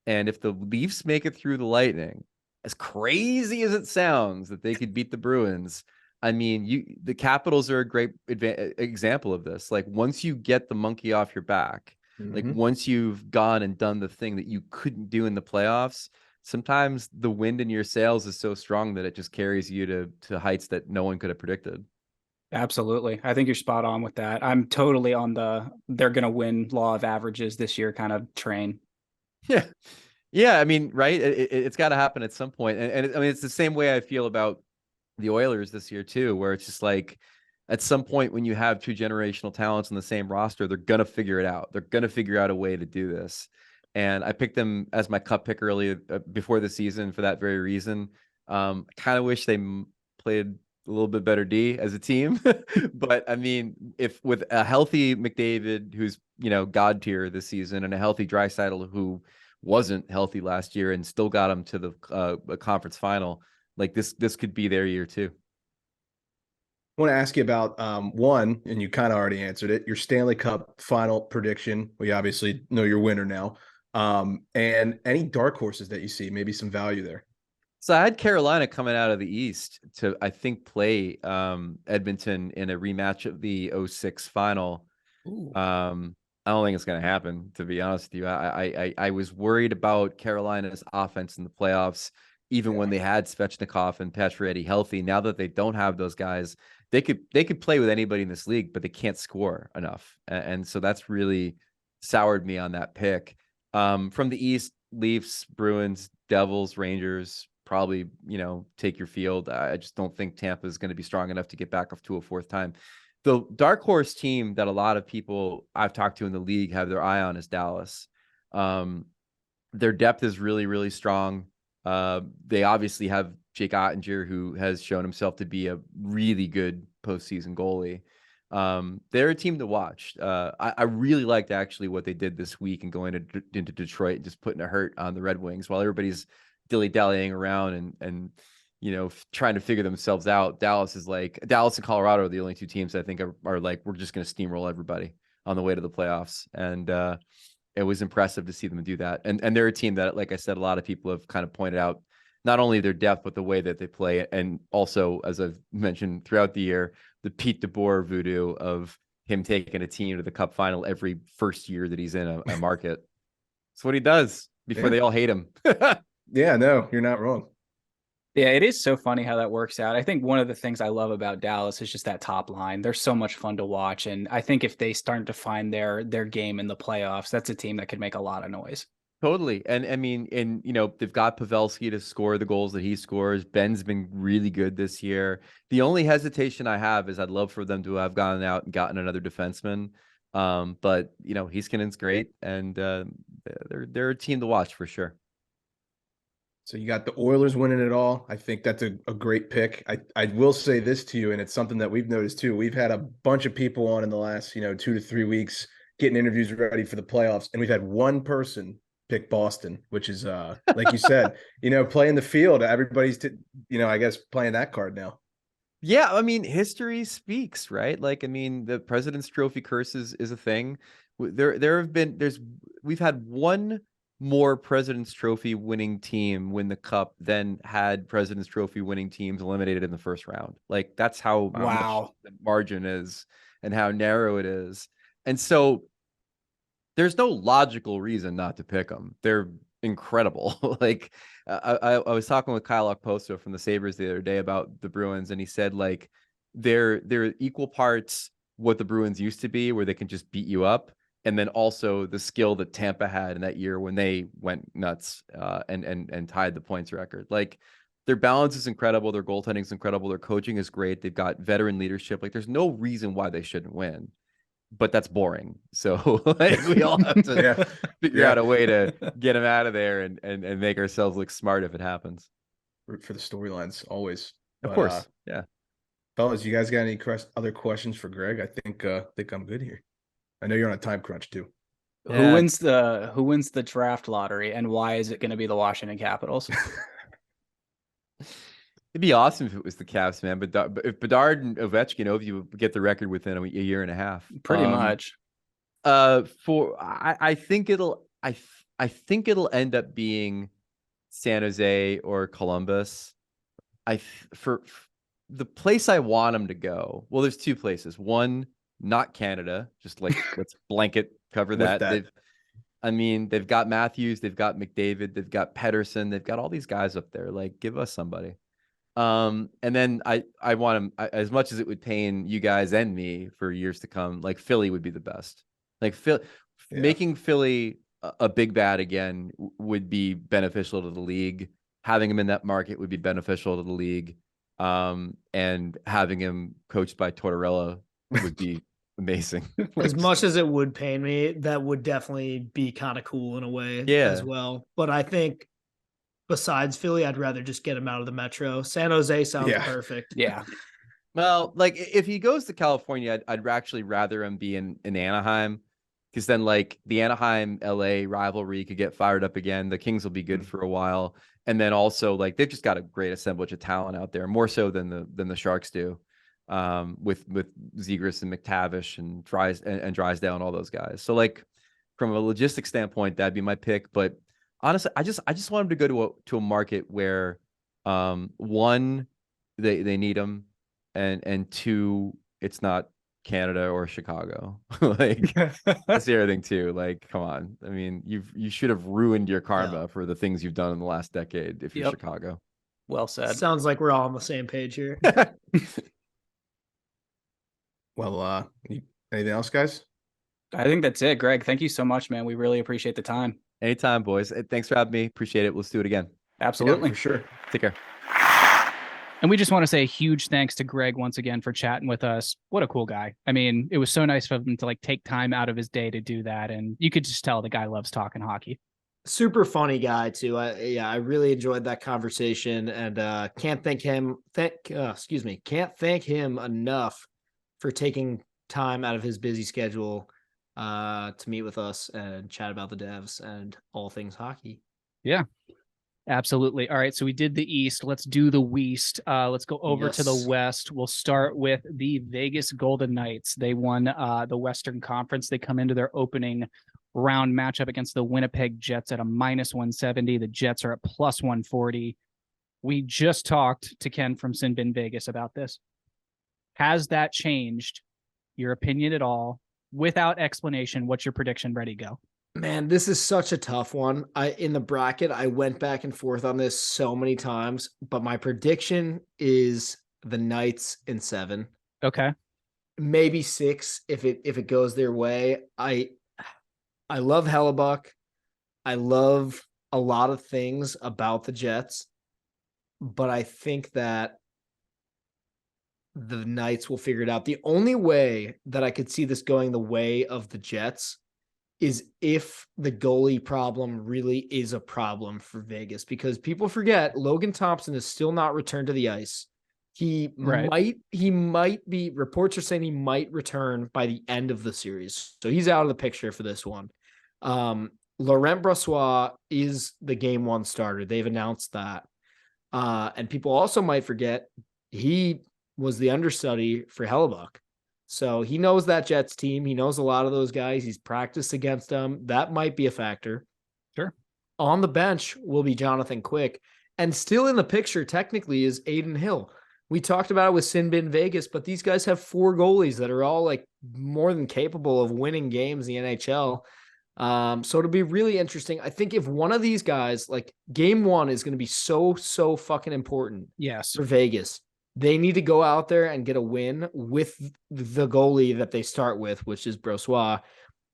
And if the Leafs make it through the Lightning, as crazy as it sounds that they could beat the Bruins, I mean, the Capitals are a great example of this. Like, once you get the monkey off your back, like once you've gone and done the thing that you couldn't do in the playoffs, sometimes the wind in your sails is so strong that it just carries you to heights that no one could have predicted. Absolutely. I think you're spot on with that. I'm totally on they're going to win law of averages this year kind of train. Yeah. Yeah. I mean, right. It's got to happen at some point. I mean, it's the same way I feel about the Oilers this year too, where it's just like at some point when you have two generational talents on the same roster, they're going to figure it out. They're going to figure out a way to do this. And I picked them as my cup pick earlier before the season for that very reason. I kind of wish they played a little bit better D as a team. But I mean, if with a healthy McDavid, who's, God tier this season, and a healthy Draisaitl who wasn't healthy last year and still got him to the conference final, like this could be their year too. I want to ask you about one, and you kind of already answered it, your Stanley Cup final prediction. We obviously know your winner now. And any dark horses that you see, maybe some value there. So I had Carolina coming out of the East to, I think, play Edmonton in a rematch of the 06 final. I don't think it's going to happen, to be honest with you. I was worried about Carolina's offense in the playoffs, even when they had Svechnikov and Pacioretty healthy. Now that they don't have those guys, they could play with anybody in this league, but they can't score enough. And so that's really soured me on that pick. From the East, Leafs, Bruins, Devils, Rangers, probably, take your field. I just don't think Tampa is going to be strong enough to get back up to a fourth time. The dark horse team that a lot of people I've talked to in the league have their eye on is Dallas. Their depth is really, really strong. They obviously have Jake Ottinger, who has shown himself to be a really good postseason goalie. They're a team to watch. I really liked actually what they did this week and going into Detroit and just putting a hurt on the Red Wings while everybody's dilly-dallying around and trying to figure themselves out. Dallas and Colorado are the only two teams I think are like, we're just going to steamroll everybody on the way to the playoffs. And it was impressive to see them do that. And they're a team that, like I said, a lot of people have kind of pointed out not only their depth, but the way that they play. And also, as I've mentioned throughout the year, the Pete DeBoer voodoo of him taking a team to the Cup final every first year that he's in a market. It's what he does before they all hate him. Yeah, no, you're not wrong. Yeah, it is so funny how that works out. I think one of the things I love about Dallas is just that top line. They're so much fun to watch. And I think if they start to find their game in the playoffs, that's a team that could make a lot of noise. Totally. And I mean, they've got Pavelski to score the goals that he scores. Ben's been really good this year. The only hesitation I have is I'd love for them to have gone out and gotten another defenseman. But Heiskanen's great, and they're a team to watch for sure. So you got the Oilers winning it all. I think that's a great pick. I will say this to you, and it's something that we've noticed too. We've had a bunch of people on in the last 2 to 3 weeks getting interviews ready for the playoffs, and we've had one person pick Boston, which is like you said, playing the field. Everybody's I guess playing that card now. Yeah, I mean, history speaks, right? Like, I mean, the President's Trophy curse is a thing. We've had one more President's Trophy winning team win the Cup than had President's Trophy winning teams eliminated in the first round. Like, that's how much the margin is and how narrow it is. And so there's no logical reason not to pick them. They're incredible. Like, I was talking with Kyle Okposo from the Sabres the other day about the Bruins, and he said, like, they're equal parts what the Bruins used to be, where they can just beat you up, and then also the skill that Tampa had in that year when they went nuts and tied the points record. Like, their balance is incredible, their goaltending is incredible, their coaching is great, they've got veteran leadership. Like, there's no reason why they shouldn't win. But that's boring. So like, we all have to figure out a way to get them out of there and make ourselves look smart if it happens. Root for the storylines always. Of course. Yeah. Fellas, you guys got any other questions for Greg? I think I'm good here. I know you're on a time crunch too. Yeah. Who wins the draft lottery, and why is it going to be the Washington Capitals? It'd be awesome if it was the Caps, man. But if Bedard and Ovechkin, you would get the record within a year and a half. Pretty much. I think it'll end up being San Jose or Columbus. For the place I want them to go. Well, there's two places. One, not Canada. Just like let's blanket cover that. They've got Matthews, they've got McDavid, they've got Pedersen, they've got all these guys up there. Like, give us somebody. And then I want them, as much as it would pain you guys and me for years to come, like Philly would be the best. Like making Philly a big bad again would be beneficial to the league. Having him in that market would be beneficial to the league. And having him coached by Tortorella would be amazing. As much as it would pain me, that would definitely be kind of cool in a way as well. But I think besides Philly, I'd rather just get him out of the Metro. San Jose sounds perfect. Yeah. Well, like if he goes to California, I'd actually rather him be in Anaheim, because then like the Anaheim LA rivalry could get fired up again. The Kings will be good for a while. And then also like they've just got a great assemblage of talent out there, more so than the Sharks do. With Zegras and McTavish and Drysdale and all those guys. So like from a logistics standpoint, that'd be my pick. But honestly, I just want him to go to a market where one, they need him, and two, it's not Canada or Chicago. Like that's the other thing too. Like, come on. I mean, you should have ruined your karma for the things you've done in the last decade if you're Chicago. Well said. Sounds like we're all on the same page here. Well, anything else, guys? I think that's it. Greg, thank you so much, man. We really appreciate the time. Anytime, boys. Thanks for having me. Appreciate it. Let's do it again. Absolutely. Yeah, for sure. Take care. And we just want to say a huge thanks to Greg once again for chatting with us. What a cool guy. I mean, it was so nice of him to like take time out of his day to do that. And you could just tell the guy loves talking hockey. Super funny guy too. I really enjoyed that conversation, and can't thank him enough for taking time out of his busy schedule to meet with us and chat about the Devs and all things hockey. Yeah, absolutely. All right, so we did the East. Let's do the West. Let's go over to the West. We'll start with the Vegas Golden Knights. They won the Western Conference. They come into their opening round matchup against the Winnipeg Jets at a -170. The Jets are at +140. We just talked to Ken from Sin Bin Vegas about this. Has that changed your opinion at all? Without explanation, what's your prediction? Ready, go. Man, this is such a tough one. In the bracket, I went back and forth on this so many times, but my prediction is the Knights in 7. Okay. Maybe 6 if it goes their way. I love Hellebuck. I love a lot of things about the Jets, but I think that the Knights will figure it out. The only way that I could see this going the way of the Jets is if the goalie problem really is a problem for Vegas, because people forget Logan Thompson is still not returned to the ice. He might be, reports are saying he might return by the end of the series. So he's out of the picture for this one. Laurent Brossoit is the game 1 starter. They've announced that. And people also might forget he was the understudy for Hellebuck. So he knows that Jets team. He knows a lot of those guys. He's practiced against them. That might be a factor. Sure. On the bench will be Jonathan Quick. And still in the picture technically is Aiden Hill. We talked about it with Sin Bin Vegas, but these guys have 4 goalies that are all like more than capable of winning games in the NHL. So it'll be really interesting. I think if one of these guys, like game 1 is going to be so fucking important. Yes. For Vegas. They need to go out there and get a win with the goalie that they start with, which is Brossoit.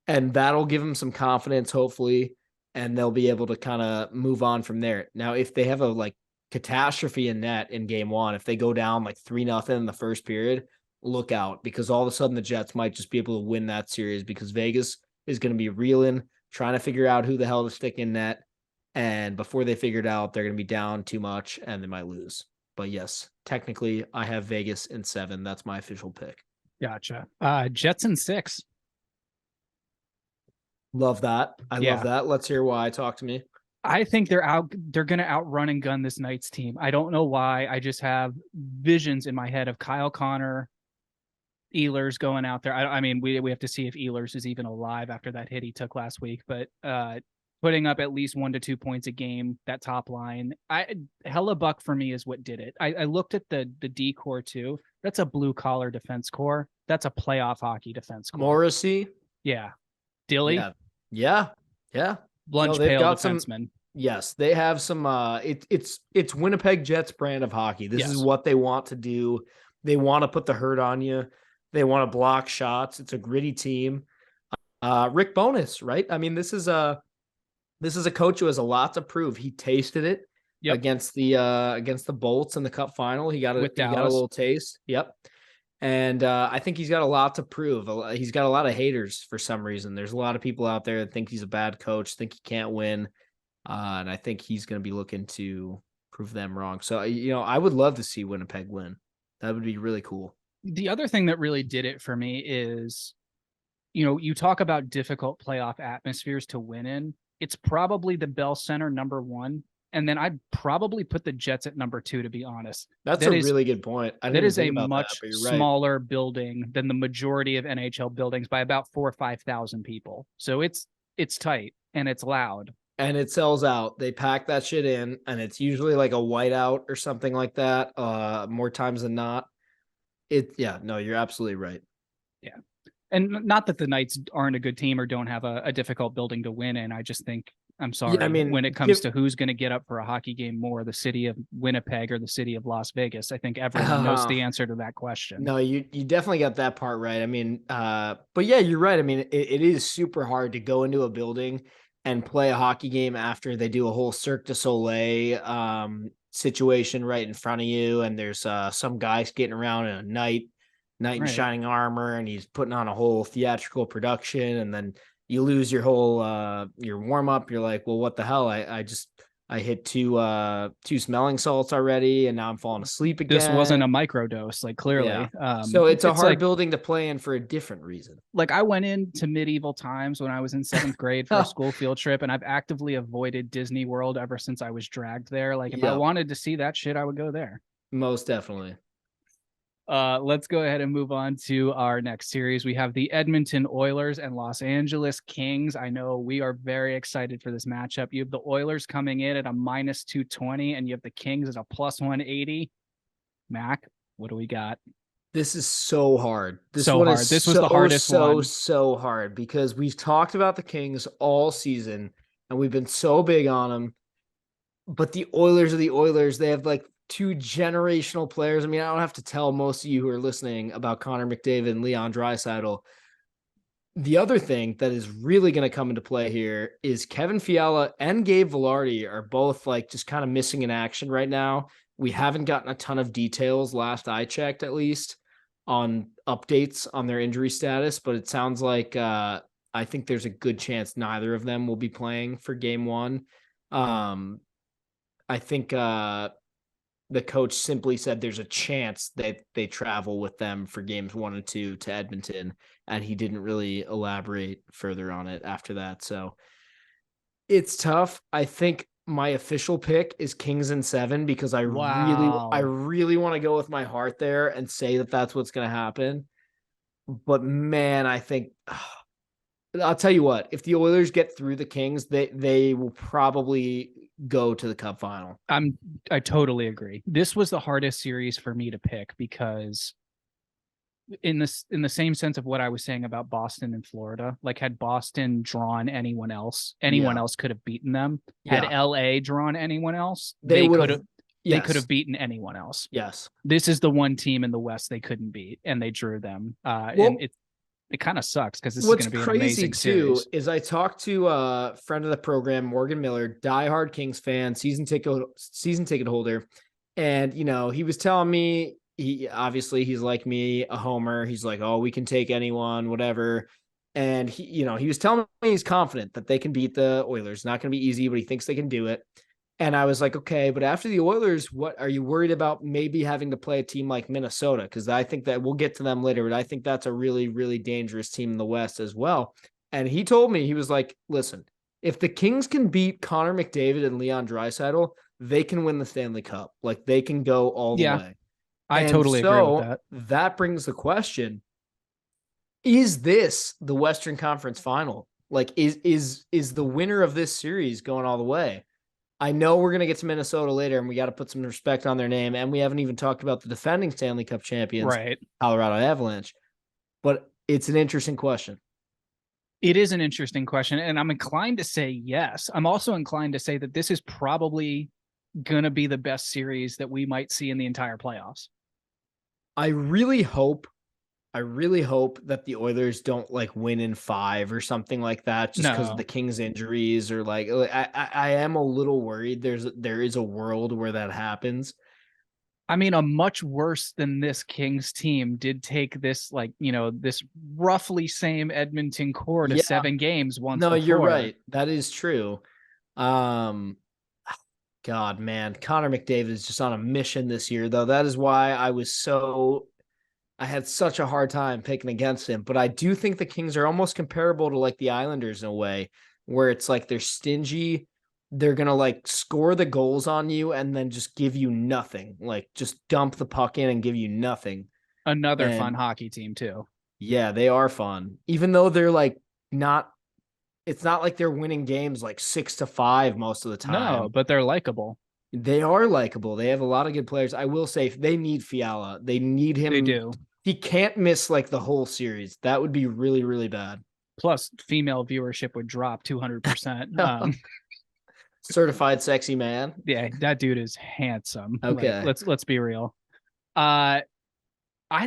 And that'll give them some confidence, hopefully. And they'll be able to kind of move on from there. Now, if they have a like catastrophe in net in game 1, if they go down like 3-0 in the first period, look out, because all of a sudden the Jets might just be able to win that series, because Vegas is going to be reeling, trying to figure out who the hell to stick in net. And before they figure it out, they're going to be down too much and they might lose. But yes, technically I have Vegas in 7. That's my official pick. Gotcha. Jets in 6. Love that. I love that. Let's hear why. Talk to me. I think they're going to outrun and gun this Knights team. I don't know why. I just have visions in my head of Kyle Connor, Ehlers going out there. I mean, we have to see if Ehlers is even alive after that hit he took last week, but putting up at least 1 to 2 points a game, that top line. Hellebuck for me is what did it. I looked at the D core too. That's a blue collar defense core. That's a playoff hockey defense core. Morrissey. Yeah. Dilly. Yeah. Lunch pail defenseman. Yes, they have some. It's Winnipeg Jets brand of hockey. This is what they want to do. They want to put the hurt on you. They want to block shots. It's a gritty team. Rick Bowness, right? I mean, this is This is a coach who has a lot to prove. He tasted it against the Bolts in the Cup final. He got a little taste. Yep. And I think he's got a lot to prove. He's got a lot of haters for some reason. There's a lot of people out there that think he's a bad coach, think he can't win. And I think he's going to be looking to prove them wrong. So, I would love to see Winnipeg win. That would be really cool. The other thing that really did it for me is, you talk about difficult playoff atmospheres to win in. It's probably the Bell Center #1. And then I'd probably put the Jets at #2, to be honest. That is really good point. That is a much smaller building than the majority of NHL buildings by about 4,000 or 5,000 people. So it's tight and it's loud. And it sells out. They pack that shit in, and it's usually like a whiteout or something like that. More times than not. You're absolutely right. Yeah. And not that the Knights aren't a good team or don't have a difficult building to win in. I just think, I'm sorry, when it comes to who's going to get up for a hockey game more, the city of Winnipeg or the city of Las Vegas, I think everyone knows the answer to that question. No, you definitely got that part right. I mean, but yeah, you're right. I mean, it is super hard to go into a building and play a hockey game after they do a whole Cirque du Soleil situation right in front of you, and there's some guy skating around in a knight in shining armor, and he's putting on a whole theatrical production, and then you lose your whole your warm up. You're like, well, what the hell? I hit two smelling salts already, and now I'm falling asleep again. This wasn't a microdose, like clearly. Yeah. So it's a hard building to play in for a different reason. Like I went into medieval times when I was in 7th grade for a school field trip, and I've actively avoided Disney World ever since I was dragged there. Like if I wanted to see that shit, I would go there. Most definitely. Let's go ahead and move on to our next series. We have the Edmonton Oilers and Los Angeles Kings. I know we are very excited for this matchup. You have the Oilers coming in at a -220, and you have the Kings at a +180. Mac, what do we got? This is so hard. This was the hardest one. So hard, because we've talked about the Kings all season, and we've been so big on them. But the Oilers are the Oilers. They have like 2 generational players. I mean, I don't have to tell most of you who are listening about Connor McDavid and Leon Draisaitl. The other thing that is really going to come into play here is Kevin Fiala and Gabe Vilardi are both like just kind of missing in action right now. We haven't gotten a ton of details, last I checked at least, on updates on their injury status, but it sounds like I think there's a good chance neither of them will be playing for game 1. I think the coach simply said there's a chance that they travel with them for games 1 and 2 to Edmonton, and he didn't really elaborate further on it after that. So it's tough. I think my official pick is Kings in 7, because I really want to go with my heart there and say that that's what's going to happen. But man, I think I'll tell you what, if the Oilers get through the Kings, they will probably go to the Cup final. I totally agree. This was the hardest series for me to pick, because in the same sense of what I was saying about Boston and Florida, like had Boston drawn anyone else could have beaten them. Had LA drawn anyone else, they could have beaten anyone else. Yes. This is the one team in the West they couldn't beat, and they drew them. And it kind of sucks, because this is going to be an amazing series. What's crazy too is I talked to a friend of the program, Morgan Miller, diehard Kings fan, season ticket holder, and he was telling me he's like me, a homer. He's like, oh, we can take anyone, whatever. And he was telling me he's confident that they can beat the Oilers. Not going to be easy, but he thinks they can do it. And I was like, okay, but after the Oilers, what are you worried about maybe having to play a team like Minnesota? Because I think that we'll get to them later, but I think that's a really, really dangerous team in the West as well. And he told me, he was like, listen, if the Kings can beat Connor McDavid and Leon Draisaitl, they can win the Stanley Cup. Like they can go all the way. I totally agree with that. That brings the question, is this the Western Conference final? Like is the winner of this series going all the way? I know we're going to get to Minnesota later, and we got to put some respect on their name. And we haven't even talked about the defending Stanley Cup champions, Colorado Avalanche. But it's an interesting question. It is an interesting question, and I'm inclined to say yes. I'm also inclined to say that this is probably going to be the best series that we might see in the entire playoffs. I really hope I really hope that the Oilers don't like win in 5 or something like that, just because of No. the Kings injuries, or like I am a little worried. There is a world where that happens. I mean, a much worse than this Kings team did take this, like, this roughly same Edmonton core to Yeah. 7 games once No, before. you're right. That is true. God, man, Connor McDavid is just on a mission this year, though. That is why I had such a hard time picking against him. But I do think the Kings are almost comparable to like the Islanders in a way, where it's like they're stingy. They're going to like score the goals on you and then just give you nothing. Like just dump the puck in and give you nothing. Another fun And hockey team too. yeah, they are fun. Even though they're like not, it's not like they're winning games like 6-5 most of the time. No, but they're likable. They are likable. They have a lot of good players. I will say they need Fiala. They need him. They do. He can't miss like the whole series. That would be really, really bad. Plus, female viewership would drop 200%. Certified sexy man. Yeah, that dude is handsome. Okay. Like, let's be real. I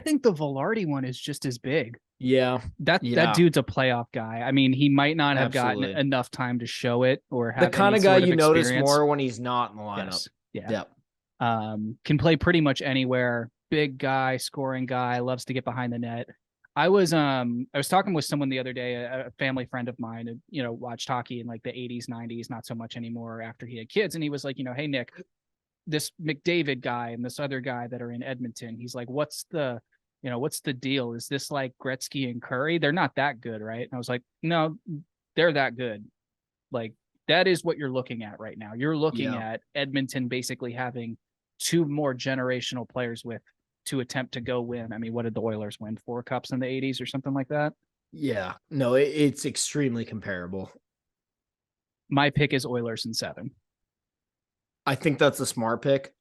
think the Velarde one is just as big. Yeah. That dude's a playoff guy. I mean, he might not have gotten enough time to show it or have the kind of guy you notice experience. more when he's not in the lineup. Yes. Yeah. Yep. Can play pretty much anywhere. Big guy, scoring guy, loves to get behind the net. I was talking with someone the other day, a family friend of mine, who, watched hockey in like the 80s, 90s, not so much anymore after he had kids. And he was like, hey, Nick, this McDavid guy and this other guy that are in Edmonton, he's like, what's the deal? Is this like Gretzky and Curry? They're not that good, right? And I was like, no, they're that good. Like, that is what you're looking at right now. You're looking at Edmonton basically having 2 more generational players to attempt to go win. I mean, what did the Oilers win? 4 cups in the 80s or something like that? Yeah. No, it's extremely comparable. My pick is Oilers in 7. I think that's a smart pick.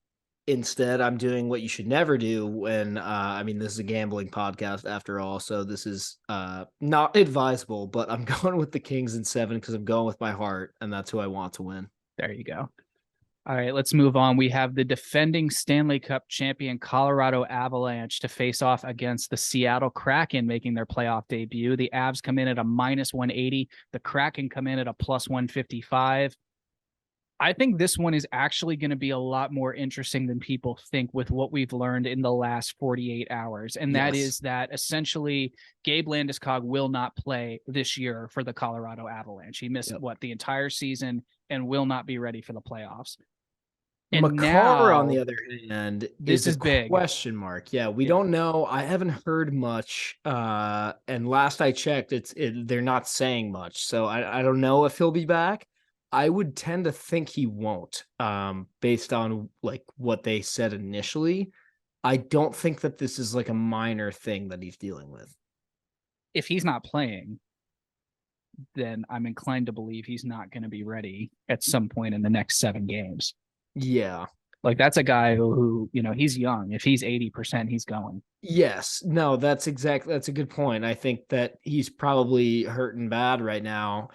Instead, I'm doing what you should never do when, this is a gambling podcast after all, so this is not advisable, but I'm going with the Kings in 7 because I'm going with my heart, and that's who I want to win. There you go. All right, let's move on. We have the defending Stanley Cup champion Colorado Avalanche to face off against the Seattle Kraken making their playoff debut. The Avs come in at a -180. The Kraken come in at a +155. I think this one is actually going to be a lot more interesting than people think with what we've learned in the last 48 hours. And that is that essentially Gabe Landeskog will not play this year for the Colorado Avalanche. He missed the entire season and will not be ready for the playoffs. And Makar, now, on the other hand, this is big question mark. Yeah, we don't know. I haven't heard much. And last I checked, they're not saying much. So I don't know if he'll be back. I would tend to think he won't, based on like what they said initially. I don't think that this is like a minor thing that he's dealing with. If he's not playing, then I'm inclined to believe he's not going to be ready at some point in the next 7 games. Yeah. Like, that's a guy who, he's young. If he's 80%, he's going. Yes. No, that's a good point. I think that he's probably hurting bad right now.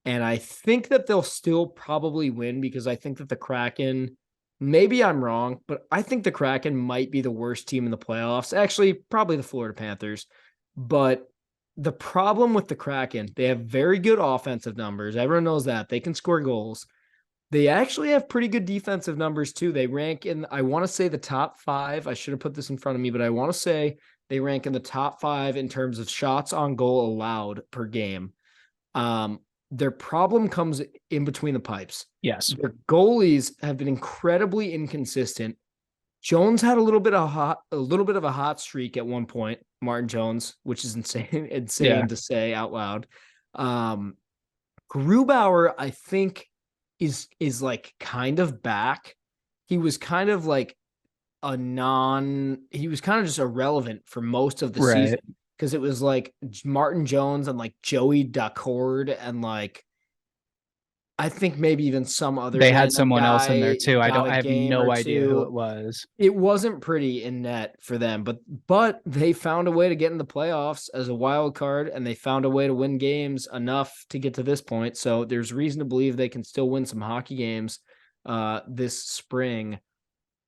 And I think that they'll still probably win because I think that the Kraken, maybe I'm wrong, but I think the Kraken might be the worst team in the playoffs. Actually, probably the Florida Panthers. But the problem with the Kraken, they have very good offensive numbers. Everyone knows that. They can score goals. They actually have pretty good defensive numbers too. They rank in, I want to say, the top 5. I should have put this in front of me, but I want to say they rank in the top 5 in terms of shots on goal allowed per game. Their problem comes in between the pipes. Yes. Their goalies have been incredibly inconsistent. Jones had a little bit of a hot streak at one point, Martin Jones, which is insane to say out loud. Grubauer, I think, is like kind of back. He was kind of like he was kind of just irrelevant for most of the season. Because it was like Martin Jones and like Joey Dacord and like I think maybe even some other. They had someone else in there too. I have no idea who it was. It wasn't pretty in net for them, but they found a way to get in the playoffs as a wild card, and they found a way to win games enough to get to this point. So there's reason to believe they can still win some hockey games this spring.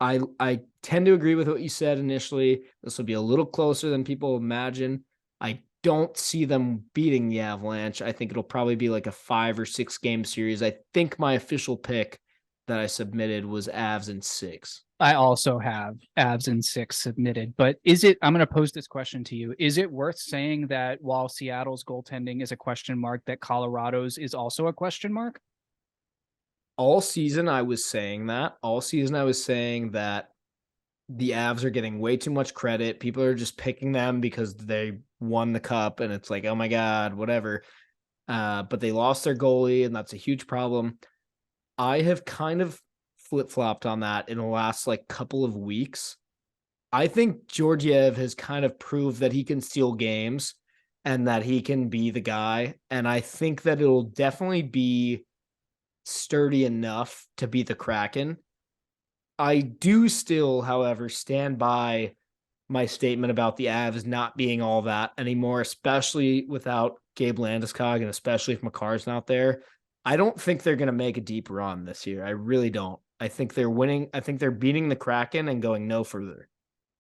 I tend to agree with what you said initially. This will be a little closer than people imagine. I don't see them beating the Avalanche. I think it'll probably be like a 5 or 6 game series. I think my official pick that I submitted was Avs in 6. I also have Avs in 6 submitted, but I'm going to pose this question to you. Is it worth saying that while Seattle's goaltending is a question mark, that Colorado's is also a question mark? All season I was saying that. All season I was saying that the Avs are getting way too much credit. People are just picking them because they won the cup and it's like, oh my God, whatever. But they lost their goalie and that's a huge problem. I have kind of flip-flopped on that in the last like couple of weeks. I think Georgiev has kind of proved that he can steal games and that he can be the guy. And I think that it'll definitely be sturdy enough to beat the Kraken. I do still, however, stand by my statement about the Avs not being all that anymore, especially without Gabe Landeskog and especially if Makar's not there. I don't think they're going to make a deep run this year. I really don't. I think they're winning. I think they're beating the Kraken and going no further.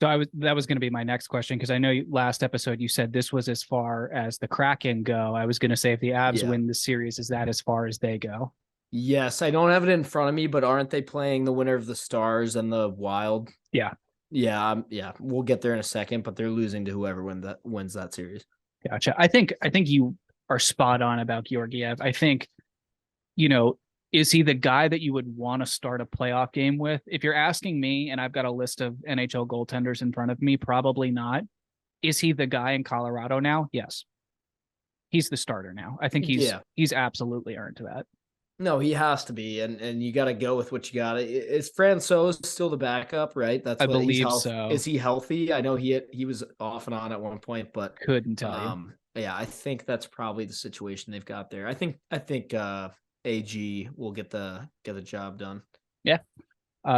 So that was going to be my next question, because I know last episode you said this was as far as the Kraken go. I was going to say if the Avs win the series, is that as far as they go? Yes, I don't have it in front of me, but aren't they playing the winner of the Stars and the Wild? Yeah. Yeah. We'll get there in a second, but they're losing to whoever wins that series. Gotcha. I think you are spot on about Georgiev. I think, is he the guy that you would want to start a playoff game with? If you're asking me, and I've got a list of NHL goaltenders in front of me, probably not. Is he the guy in Colorado now? Yes. He's the starter now. I think he's absolutely earned that. No, he has to be, and you got to go with what you got. Is Francouz still the backup, right? I believe so. Is he healthy? I know he was off and on at one point, but couldn't tell you. Yeah, I think that's probably the situation they've got there. I think AG will get the job done. Yeah.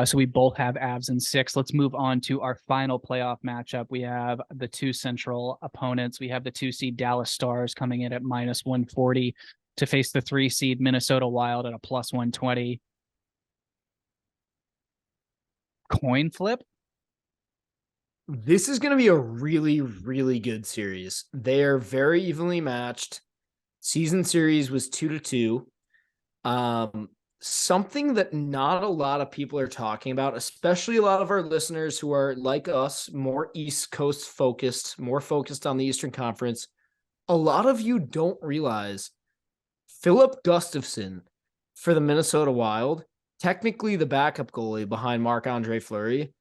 So we both have Avs in 6. Let's move on to our final playoff matchup. We have the 2 central opponents. We have the 2 seed Dallas Stars coming in at -140 to face the 3 seed Minnesota Wild at a +120. Coin flip? This is going to be a really, really good series. They are very evenly matched. Season series was 2-2. Something that not a lot of people are talking about, especially a lot of our listeners who are like us, more East Coast focused, more focused on the Eastern Conference. A lot of you don't realize Philip Gustafson for the Minnesota Wild, technically the backup goalie behind Marc-Andre Fleury,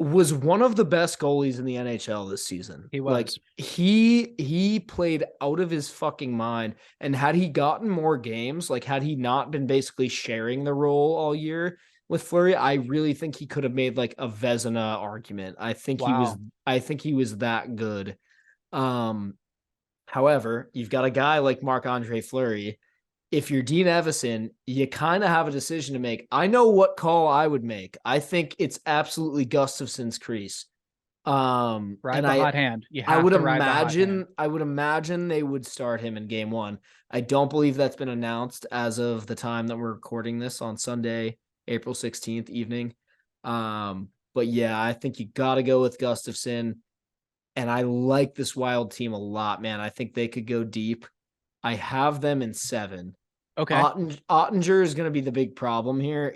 was one of the best goalies in the NHL this season. He was. Like he played out of his fucking mind. And had he gotten more games, like had he not been basically sharing the role all year with Fleury, I really think he could have made like a Vezina argument. I think he was that good. However, you've got a guy like Marc-Andre Fleury. If you're Dean Evison, you kind of have a decision to make. I know what call I would make. I think it's absolutely Gustafson's crease. Ride the hot hand. I would imagine they would start him in game 1. I don't believe that's been announced as of the time that we're recording this on Sunday, April 16th evening. But yeah, I think you got to go with Gustafson. And I like this Wild team a lot, man. I think they could go deep. I have them in 7. Okay. Ottinger is going to be the big problem here.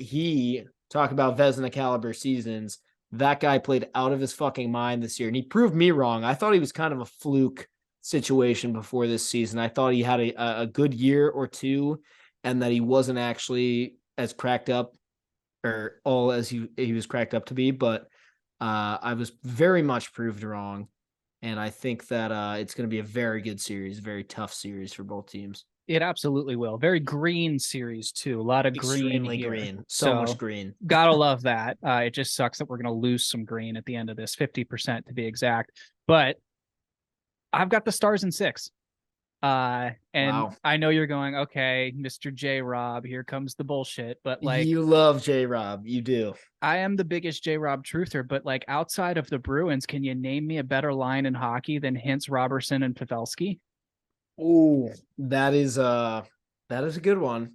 Talk about Vezina caliber seasons. That guy played out of his fucking mind this year, and he proved me wrong. I thought he was kind of a fluke situation before this season. I thought he had a good year or two, and that he wasn't actually as cracked up or all as he was cracked up to be. But I was very much proved wrong. And I think that it's going to be a very good series, very tough series for both teams. It absolutely will. Very green series, too. A lot of Extremely green. So much green. Gotta love that. It just sucks that we're going to lose some green at the end of this, 50% to be exact. But I've got the Stars in 6. And wow. I know you're going, okay, Mr. J-Rob, here comes the bullshit. But like, you love J-Rob, you do. I am the biggest J-Rob truther, but like outside of the Bruins, can you name me a better line in hockey than Hintz, Robertson, and Pavelski? Oh, that is a good one.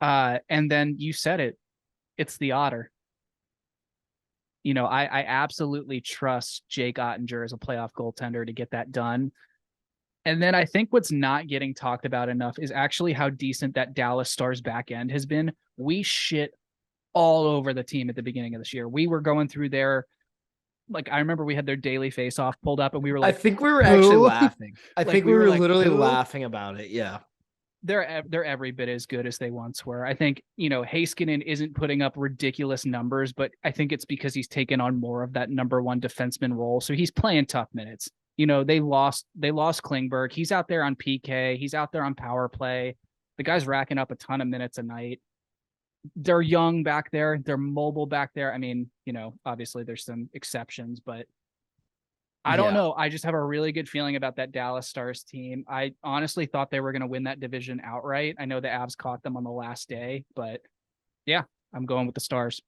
And then you said it. It's the Otter. I absolutely trust Jake Ottinger as a playoff goaltender to get that done. And then I think what's not getting talked about enough is actually how decent that Dallas Stars back end has been. We shit all over the team at the beginning of this year. We were going through their, like, I remember we had their daily face-off pulled up and we were like, I think we were actually "Who?" laughing. I Like, think we we were were like, literally "Who?" laughing about it. Yeah. They're every bit as good as they once were. I think, Heiskanen isn't putting up ridiculous numbers, but I think it's because he's taken on more of that number one defenseman role. So he's playing tough minutes. They lost Klingberg. He's out there on PK. He's out there on power play. The guy's racking up a ton of minutes a night. They're young back there. They're mobile back there. I mean, obviously there's some exceptions, but I don't know. I just have a really good feeling about that Dallas Stars team. I honestly thought they were going to win that division outright. I know the Avs caught them on the last day, but yeah, I'm going with the Stars.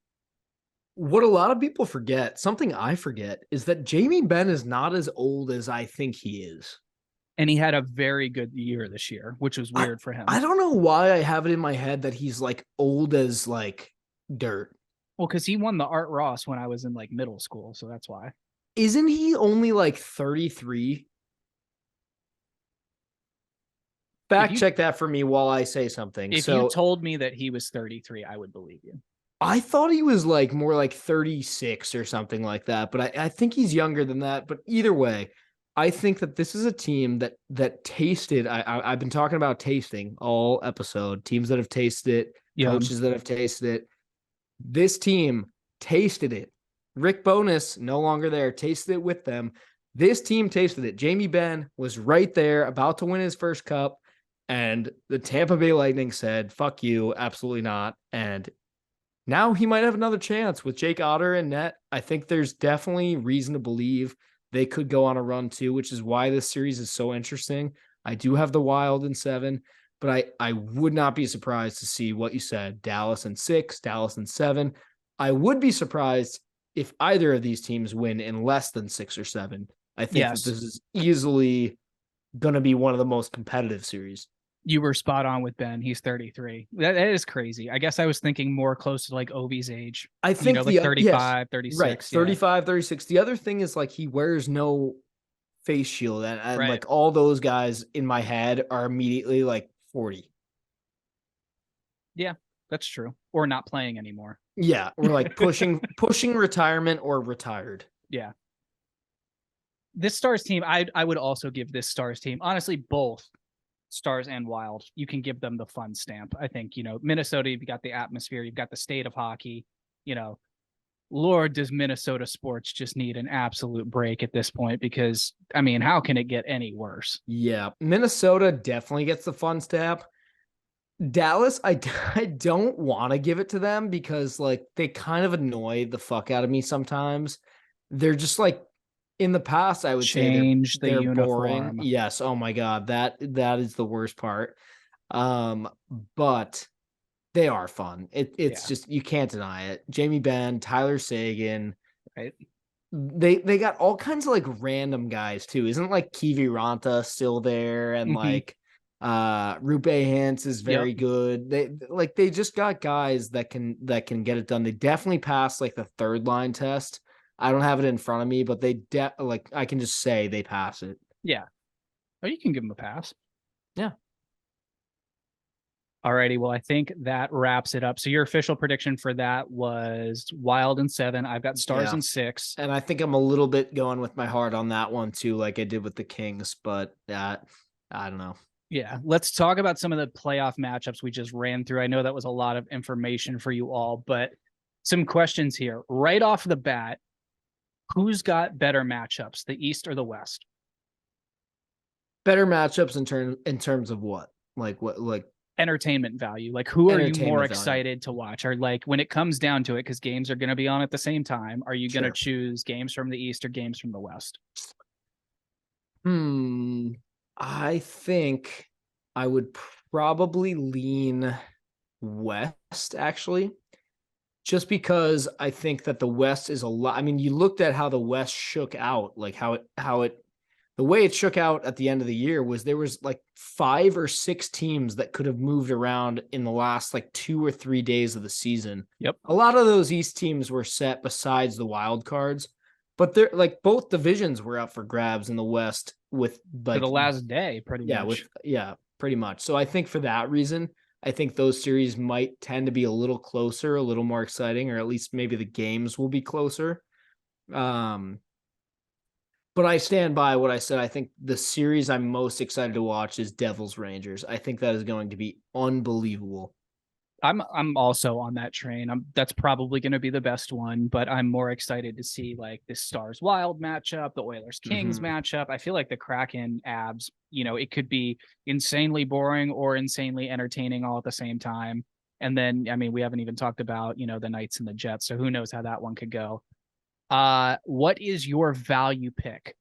What a lot of people forget, something I forget, is that Jamie Benn is not as old as I think he is. And he had a very good year this year, which was weird for him. I don't know why I have it in my head that he's like old as like dirt. Well, because he won the Art Ross when I was in like middle school, so that's why. Isn't he only like 33? Fact check that for me while I say something. If you told me that he was 33, I would believe you. I thought he was like more like 36 or something like that, but I think he's younger than that. But either way, I think that this is a team that tasted. I've been talking about tasting all episode. Teams that have tasted it, coaches that have tasted it. This team tasted it. Rick Bowness, no longer there, tasted it with them. This team tasted it. Jamie Benn was right there, about to win his first cup, and the Tampa Bay Lightning said, "Fuck you, absolutely not." And now he might have another chance with Jake Otter and net. I think there's definitely reason to believe they could go on a run too, which is why this series is so interesting. I do have the Wild in 7, but I would not be surprised to see what you said, Dallas in 6, Dallas in 7. I would be surprised if either of these teams win in less than 6 or 7. I think that this is easily going to be one of the most competitive series. You were spot on with Ben. He's 33. That is crazy. I guess I was thinking more close to like Ovi's age. I think like 35, 36. Right, 35, 36. The other thing is like he wears no face shield. And like all those guys in my head are immediately like 40. Yeah, that's true. Or not playing anymore. Yeah, or like pushing retirement or retired. Yeah. This Stars team, I would also give this Stars team, honestly, both Stars and Wild, you can give them the fun stamp. I think, Minnesota, you've got the atmosphere, you've got the state of hockey, Lord, does Minnesota sports just need an absolute break at this point? Because, I mean, how can it get any worse? Yeah, Minnesota definitely gets the fun stamp. Dallas, I don't want to give it to them because, like, they kind of annoy the fuck out of me sometimes. They're just like, in the past, I would say they're boring. Yes. Oh my God. That is the worst part. But they are fun. It's just, you can't deny it. Jamie Benn, Tyler Seguin, right? They got all kinds of like random guys too. Isn't like Kivi Ranta still there? And like Rupe Hintz is very good. They just got guys that can get it done. They definitely passed like the third line test. I don't have it in front of me, but they I can just say they pass it. Yeah. Oh, you can give them a pass. Yeah. Alrighty. Well, I think that wraps it up. So your official prediction for that was Wild in 7. I've got Stars in 6. And I think I'm a little bit going with my heart on that one too, like I did with the Kings, but I don't know. Yeah. Let's talk about some of the playoff matchups we just ran through. I know that was a lot of information for you all, but some questions here right off the bat. Who's got better matchups, the East or the West? Better matchups in terms of what? Like entertainment value. Like, who are you more excited to watch? Or like, when it comes down to it, because games are going to be on at the same time, are you going to choose games from the East or games from the West? I think I would probably lean West, actually. Just because I think that the West is a lot. I mean, you looked at how the West shook out, like how it, the the way it shook out at the end of the year was there was like 5 or 6 teams that could have moved around in the last like 2 or 3 days of the season. Yep. A lot of those East teams were set besides the wild cards, but they're like both divisions were up for grabs in the West with like For the last day, pretty much. Pretty much. So I think for that reason, I think those series might tend to be a little closer, a little more exciting, or at least maybe the games will be closer. But I stand by what I said. I think the series I'm most excited to watch is Devils Rangers. I think that is going to be unbelievable. I'm also on that train. That's probably going to be the best one, but I'm more excited to see like the Stars Wild matchup, the Oilers Kings matchup. I feel like the Kraken Abs, it could be insanely boring or insanely entertaining all at the same time. And then, I mean, we haven't even talked about, the Knights and the Jets, so who knows how that one could go. What is your value pick?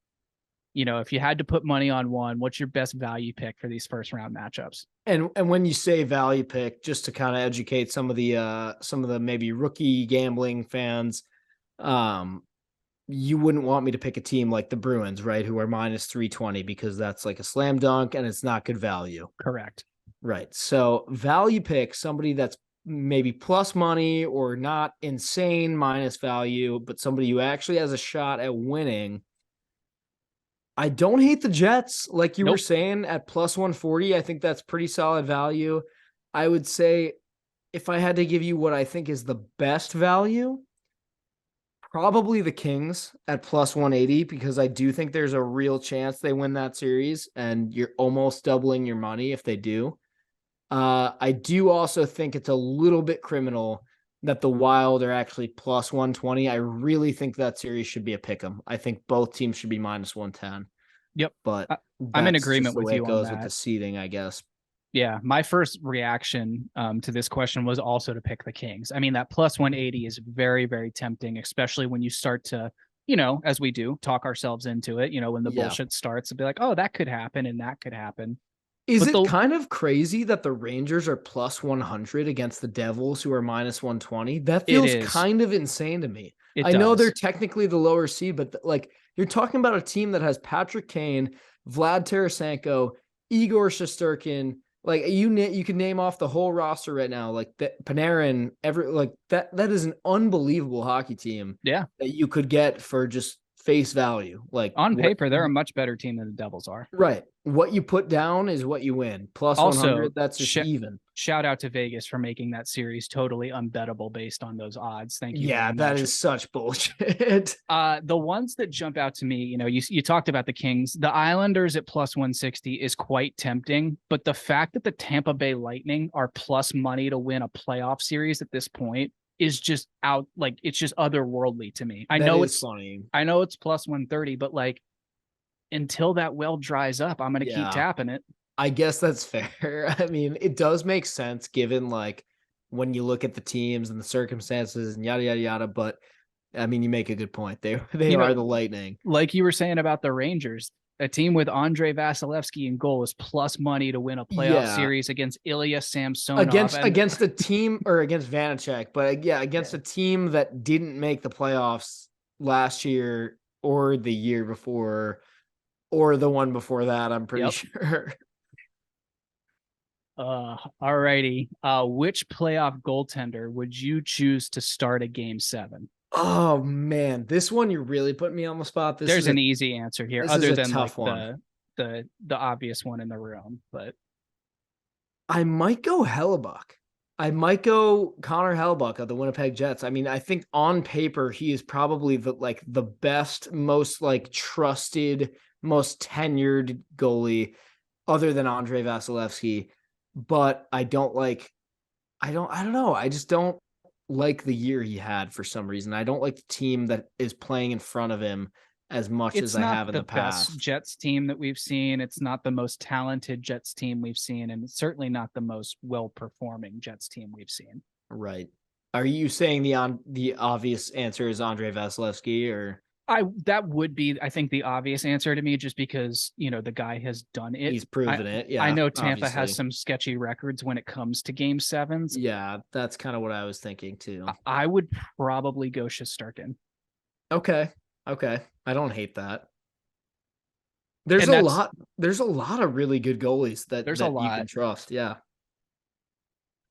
If you had to put money on one, what's your best value pick for these first round matchups? And when you say value pick, just to kind of educate some of the maybe rookie gambling fans, you wouldn't want me to pick a team like the Bruins, right? Who are minus 320 because that's like a slam dunk and it's not good value. Correct. Right. So value pick, somebody that's maybe plus money or not insane minus value, but somebody who actually has a shot at winning. I don't hate the Jets, like you were saying, at plus 140. I think that's pretty solid value. I would say if I had to give you what I think is the best value, probably the Kings at plus 180, because I do think there's a real chance they win that series, and you're almost doubling your money if they do. I do also think it's a little bit criminal that the Wild are actually plus 120. I really think that series should be a pick'em. I think both teams should be minus 110. Yep. But I'm in agreement with you on goes that. with the seeding, I guess. Yeah. My first reaction to this question was also to pick the Kings. I mean, that plus 180 is very, very tempting, especially when you start to, as we do, talk ourselves into it, when the bullshit starts, to be like, oh, that could happen and that could happen. Is it kind of crazy that the Rangers are plus 100 against the Devils, who are minus 120? That feels kind of insane to me. I know they're technically the lower seed, but like you're talking about a team that has Patrick Kane, Vlad Tarasenko, Igor Shesterkin. Like you can name off the whole roster right now. Like Panarin, that is an unbelievable hockey team. Yeah, that you could get for just face value. Like on paper, they're a much better team than the Devils are. Right. What you put down is what you win. Plus also, 100, that's just even. Shout out to Vegas for making that series totally unbettable based on those odds. Thank you. Yeah, that is such bullshit. The ones that jump out to me, you talked about the Kings. The Islanders at plus 160 is quite tempting, but the fact that the Tampa Bay Lightning are plus money to win a playoff series at this point is just out, like, it's just otherworldly to me. I know it's funny. I know it's plus 130, but like until that well dries up, I'm going to keep tapping it. I guess that's fair. I mean, it does make sense given like when you look at the teams and the circumstances and yada, yada, yada. But I mean, you make a good point. They are the Lightning. Like you were saying about the Rangers, a team with Andrei Vasilevsky in goal is plus money to win a playoff series against Ilya Samsonov. Against a team, or against Vanacek, but against a team that didn't make the playoffs last year or the year before or the one before that, I'm pretty sure. Alrighty. Which playoff goaltender would you choose to start a game 7? Oh man, this one you're really putting me on the spot. There's an easy answer here, other than like the obvious one in the room. But I might go Hellebuck. I might go Connor Hellebuck of the Winnipeg Jets. I mean, I think on paper he is probably the best, most like trusted, most tenured goalie, other than Andrei Vasilevsky. But I don't know. I just don't like the year he had for some reason. I don't like the team that is playing in front of him as much as I have in the past. Best Jets team that we've seen. It's not the most talented Jets team we've seen, and it's certainly not the most well-performing Jets team we've seen. Right. Are you saying the obvious answer is Andrei Vasilevsky, or? That would be, I think, the obvious answer to me, just because, the guy has done it. He's proven it. Yeah. I know Tampa has some sketchy records when it comes to game 7s. Yeah, that's kind of what I was thinking too. I would probably go Shesterkin. Okay. I don't hate that. There's And a that's- lot. There's a lot of really good goalies that There's a you lot. can trust. Yeah.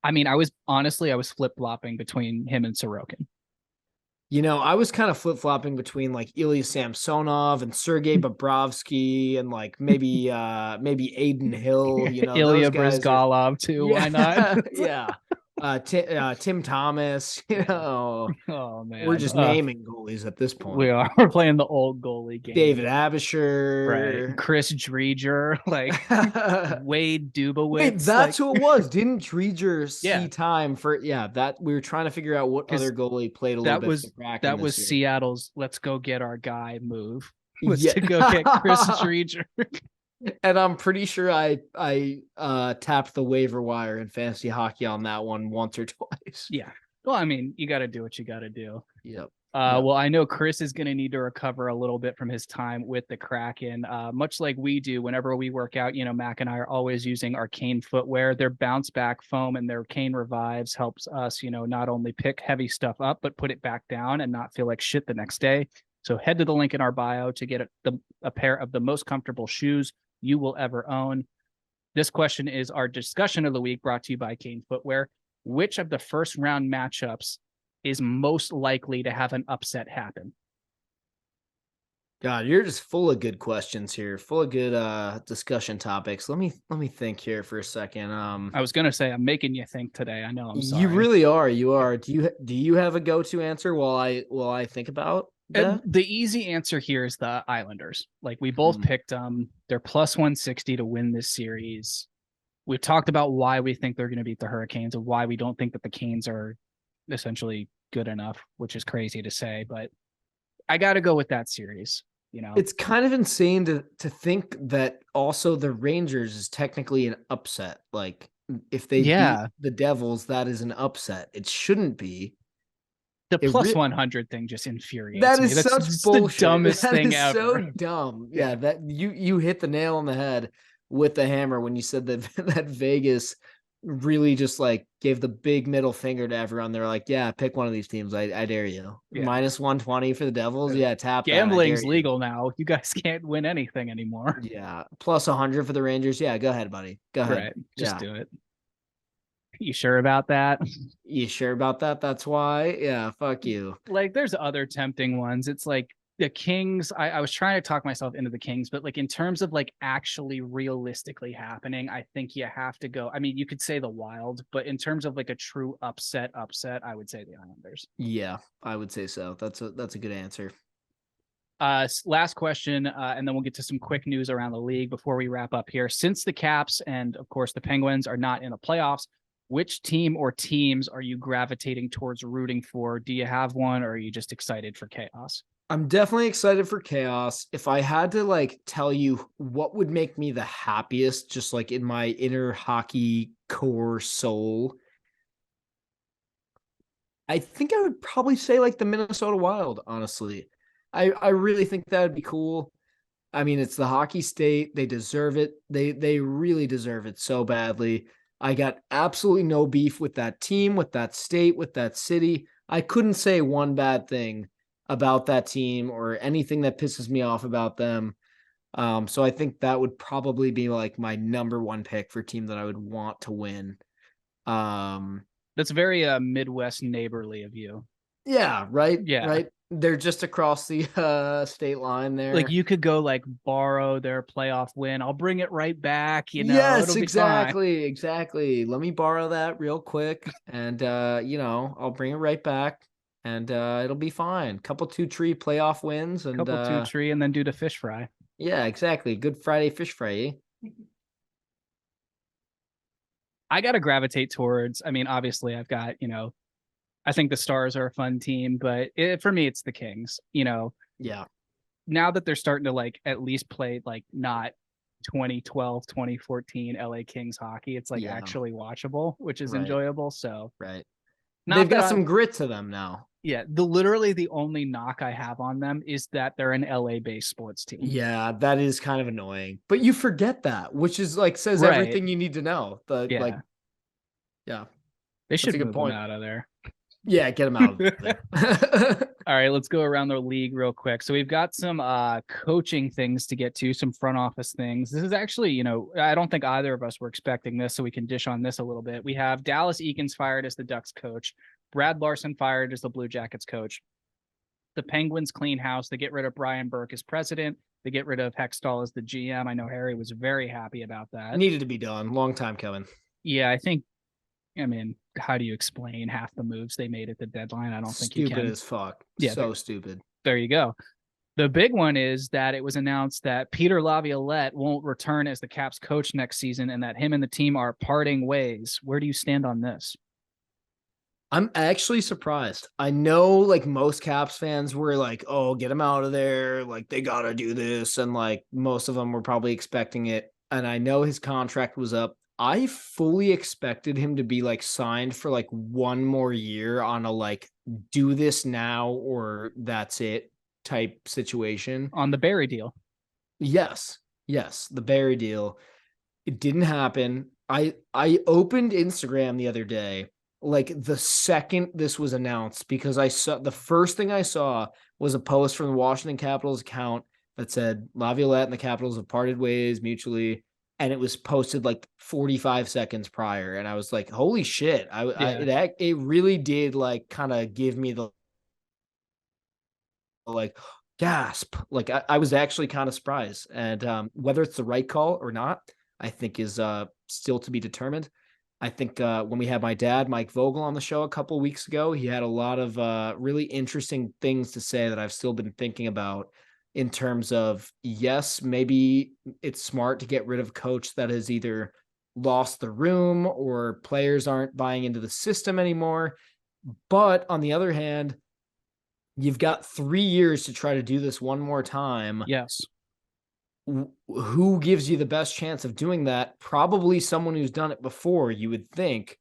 I mean, I was flip-flopping between him and Sorokin. You know, I was kind of flip-flopping between like Ilya Samsonov and Sergei Bobrovsky and like maybe Aiden Hill, you know, Ilya those guys are- Brizgalov too. Why not? yeah. Tim Thomas, you know, Oh man, we're just naming goalies at this point. we are. We're playing the old goalie game. David Abisher, right? Chris Dreger, like Wade Dubowitz. Wait, that's who it was. Didn't Dreger see Yeah. time for? Yeah, that we were trying to figure out what 'Cause other goalie played a little that bit. was for the Kraken that this was year. Seattle's "Let's go get our guy" move. Was Yeah. to go get Chris Dreger. And I'm pretty sure I tapped the waiver wire in fantasy hockey on that one once or twice. Yeah. Well, I mean, you got to do what you got to do. Yep. Well, I know Chris is going to need to recover a little bit from his time with the Kraken, much like we do whenever we work out. You know, Mac and I are always using our Kane Footwear. Their bounce back foam and their Kane Revives helps us, you know, not only pick heavy stuff up, but put it back down and not feel like shit the next day. So head to the link in our bio to get a pair of the most comfortable shoes you will ever own. This question is our discussion of the week, brought to you by Kane Footwear. Which of the first round matchups is most likely to have an upset happen? God, you're just full of good questions here, full of good discussion topics. Let me think here for a second. I was gonna say I'm making you think today. I know. I'm sorry. You really are. You are. Do you have a go-to answer while I think about that? And the easy answer here is the Islanders. Like we both picked them. They're plus 160 to win this series. We've talked about why we think they're going to beat the Hurricanes and why we don't think that the Canes are essentially good enough, which is crazy to say, but I got to go with that series. You know, It's kind of insane to think that also the Rangers is technically an upset. Like if they beat the Devils, that is an upset. It shouldn't be. The It plus re- 100 thing just infuriates That me. is That's such just bullshit. the dumbest That thing is ever. so dumb. Yeah, that you hit the nail on the head with the hammer when you said that that Vegas really just like gave the big middle finger to everyone. They're like, yeah, pick one of these teams. I dare you. Yeah. Minus 120 for the Devils. Yeah, tap that. I Gambling's dare you. legal now. You guys can't win anything anymore. Yeah, plus 100 for the Rangers. Yeah, go ahead, buddy. Go ahead. Right. Just Yeah. do it. You sure about that? You sure about that? That's why. Yeah, fuck you. Like there's other tempting ones. It's like the Kings. I was trying to talk myself into the Kings, but like in terms of like actually realistically happening, I think you have to go. I mean, you could say the Wild, but in terms of like a true upset, I would say the Islanders. Yeah, I would say so. That's a good answer. Last question, and then we'll get to some quick news around the league before we wrap up here. Since the Caps and of course the Penguins are not in the playoffs, which team or teams are you gravitating towards rooting for? Do you have one, or are you just excited for chaos? I'm definitely excited for chaos. If I had to like tell you what would make me the happiest, just like in my inner hockey core soul, I think I would probably say like the Minnesota Wild, honestly. I really think that would be cool. I mean, it's the hockey state. They deserve it. They really deserve it so badly. I got absolutely no beef with that team, with that state, with that city. I couldn't say one bad thing about that team or anything that pisses me off about them. So I think that would probably be like my number one pick for team that I would want to win. That's very Midwest neighborly of you. Yeah, right. Yeah. Right. They're just across the state line there. Like you could go like borrow their playoff win. I'll bring it right back. You know, yes, it'll be exactly. Exactly. Let me borrow that real quick. And I'll bring it right back. And it'll be fine. Couple 2-tree playoff wins and couple 2-3 and then do the fish fry. Yeah, exactly. Good Friday fish fry, eh? I got to gravitate towards, I mean, obviously I've got, I think the Stars are a fun team, but for me, it's the Kings, Yeah. Now that they're starting to like at least play like not 2012, 2014 LA Kings hockey, it's like actually watchable, which is enjoyable. So right. Not They've got that some grit to them now. Yeah. Literally the only knock I have on them is that they're an LA based sports team. Yeah, that is kind of annoying. But you forget that, which is like says everything you need to know. Yeah. They should a good move point. them out of there. Yeah, get him out of there. All right, let's go around the league real quick. So we've got some coaching things to get to, some front office things. This is actually, I don't think either of us were expecting this, so we can dish on this a little bit. We have Dallas Eakins fired as the Ducks coach, Brad Larson fired as the Blue Jackets coach. The Penguins clean house. They get rid of Brian Burke as president. They get rid of Hextall as the GM. I know Harry was very happy about that. Needed to be done. Long time coming. Yeah, I mean, how do you explain half the moves they made at the deadline? I don't think you can. Stupid as fuck. Yeah, so stupid. There you go. The big one is that it was announced that Peter Laviolette won't return as the Caps coach next season and that him and the team are parting ways. Where do you stand on this? I'm actually surprised. I know like most Caps fans were like, oh, get him out of there. Like they got to do this. And like most of them were probably expecting it. And I know his contract was up. I fully expected him to be like signed for like one more year on a like do this now or that's it type situation. On the Barry deal. Yes. The Barry deal. It didn't happen. I opened Instagram the other day, like the second this was announced, because I saw the first thing I saw was a post from the Washington Capitals account that said Laviolette and the Capitals have parted ways mutually. And it was posted like 45 seconds prior. And I was like, holy shit. It really did like kind of give me the like gasp. Like I was actually kind of surprised. And whether it's the right call or not, I think is still to be determined. I think when we had my dad, Mike Vogel, on the show a couple of weeks ago, he had a lot of really interesting things to say that I've still been thinking about. In terms of, yes, maybe it's smart to get rid of a coach that has either lost the room or players aren't buying into the system anymore. But on the other hand, you've got 3 years to try to do this one more time. Yes. Who gives you the best chance of doing that? Probably someone who's done it before, you would think.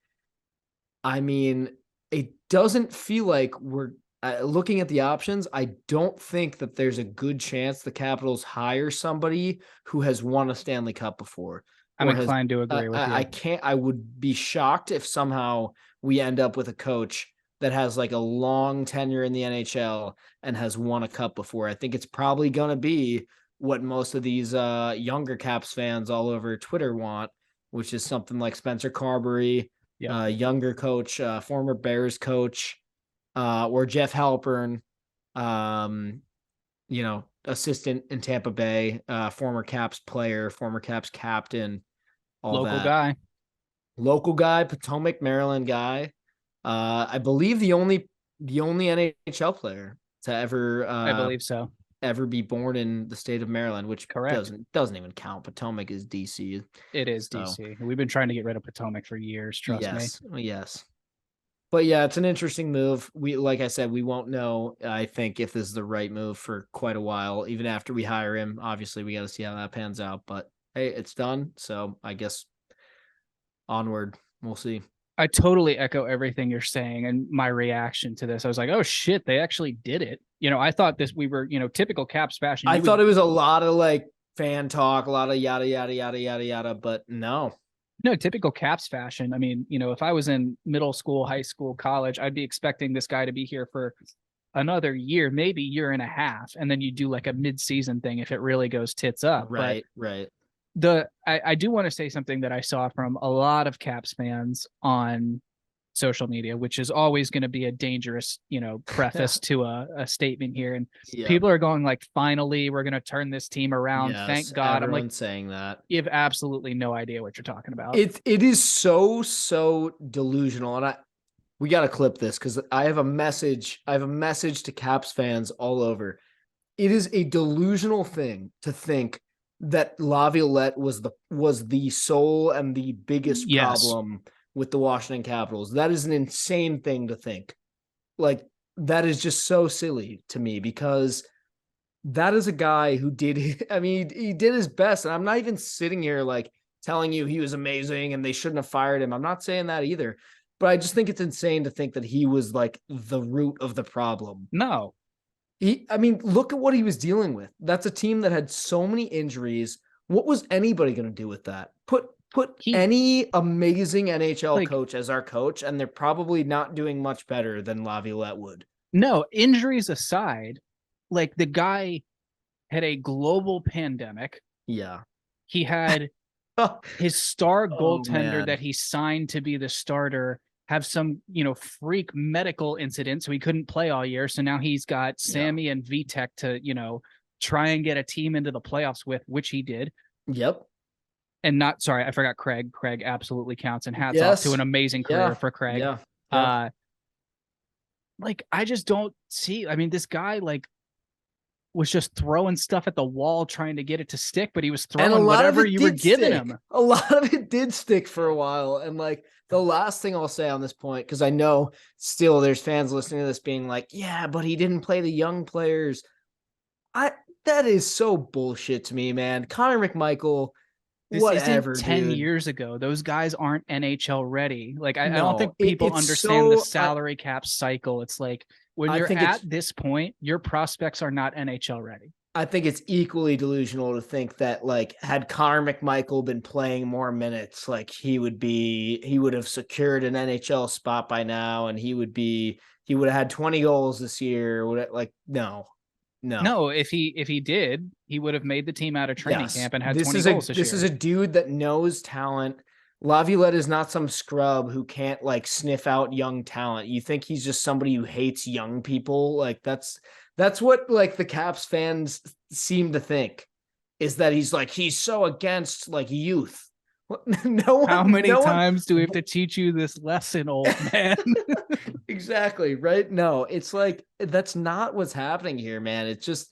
I mean, it doesn't feel like we're looking at the options. I don't think that there's a good chance the Capitals hire somebody who has won a Stanley Cup before. I'm inclined to agree with you. I would be shocked if somehow we end up with a coach that has like a long tenure in the NHL and has won a cup before. I think it's probably going to be what most of these younger Caps fans all over Twitter want, which is something like Spencer Carberry, younger coach, former Bears coach, or Jeff Halpern, assistant in Tampa Bay, former Caps player, former Caps captain, local guy, Potomac, Maryland guy. I believe the only NHL player to ever, I believe so, ever be born in the state of Maryland, which doesn't even count. Potomac is DC. It is DC. We've been trying to get rid of Potomac for years. Trust me. Yes. But yeah, it's an interesting move. Like I said, we won't know, I think, if this is the right move for quite a while. Even after we hire him, obviously we got to see how that pans out. But hey, it's done. So I guess onward, we'll see. I totally echo everything you're saying. And my reaction to this, I was like, oh shit, they actually did it. I thought we were, typical Caps fashion. I thought it was a lot of like fan talk, a lot of yada, yada, yada, yada, yada, but no. No, typical Caps fashion. I mean, if I was in middle school, high school, college, I'd be expecting this guy to be here for another year, maybe year and a half. And then you do like a mid-season thing if it really goes tits up. Right. I do want to say something that I saw from a lot of Caps fans on social media, which is always going to be a dangerous, preface to a statement here. And people are going like, finally, we're going to turn this team around. Yes, thank God. I'm like saying that. You have absolutely no idea what you're talking about. It is so delusional. And we got to clip this because I have a message to Caps fans all over. It is a delusional thing to think that Laviolette was the sole and the biggest problem with the Washington Capitals. That is an insane thing to think. Like, that is just so silly to me because that is a guy who he did his best. And I'm not even sitting here like telling you he was amazing and they shouldn't have fired him. I'm not saying that either, but I just think it's insane to think that he was like the root of the problem. No. Look at what he was dealing with. That's a team that had so many injuries. What was anybody going to do with that? Put any amazing NHL coach as our coach, and they're probably not doing much better than Laviolette would. No, injuries aside, like the guy had a global pandemic. Yeah. He had his star goaltender man. that he signed to be the starter have some, freak medical incident, so he couldn't play all year. So now he's got Sammy and Vitek to, try and get a team into the playoffs with, which he did. Yep. And I forgot Craig. Craig absolutely counts, and hats off to an amazing career for Craig. Yeah. I just don't see. I mean, this guy was just throwing stuff at the wall trying to get it to stick, but he was throwing whatever you were giving him. A lot of it did stick for a while. And the last thing I'll say on this point, because I know still there's fans listening to this being like, yeah, but he didn't play the young players. That is so bullshit to me, man. Connor McMichael, this whatever, isn't 10 dude. years ago. Those guys aren't NHL ready. I don't think people understand the salary cap cycle. It's like when you're at this point, your prospects are not NHL ready. I think it's equally delusional to think that had Connor McMichael been playing more minutes, he would have secured an NHL spot by now, and he would have had 20 goals this year. No, if he did, he would have made the team out of training camp and had 20 goals this year. This is a dude that knows talent. Laviolette is not some scrub who can't sniff out young talent. You think he's just somebody who hates young people? That's what the Caps fans seem to think, is that he's so against youth. How many times do we have to teach you this lesson, old man? Exactly, right? No, it's that's not what's happening here, man. It's just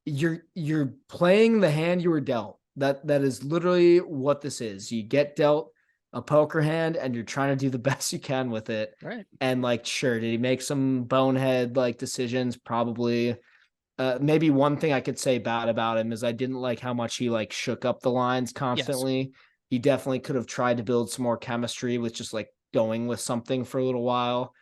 you're playing the hand you were dealt. That is literally what this is. You get dealt a poker hand and you're trying to do the best you can with it. Right. And sure, did he make some bonehead decisions? Probably. Maybe one thing I could say bad about him is I didn't like how much he shook up the lines constantly. Yes. He definitely could have tried to build some more chemistry with just going with something for a little while.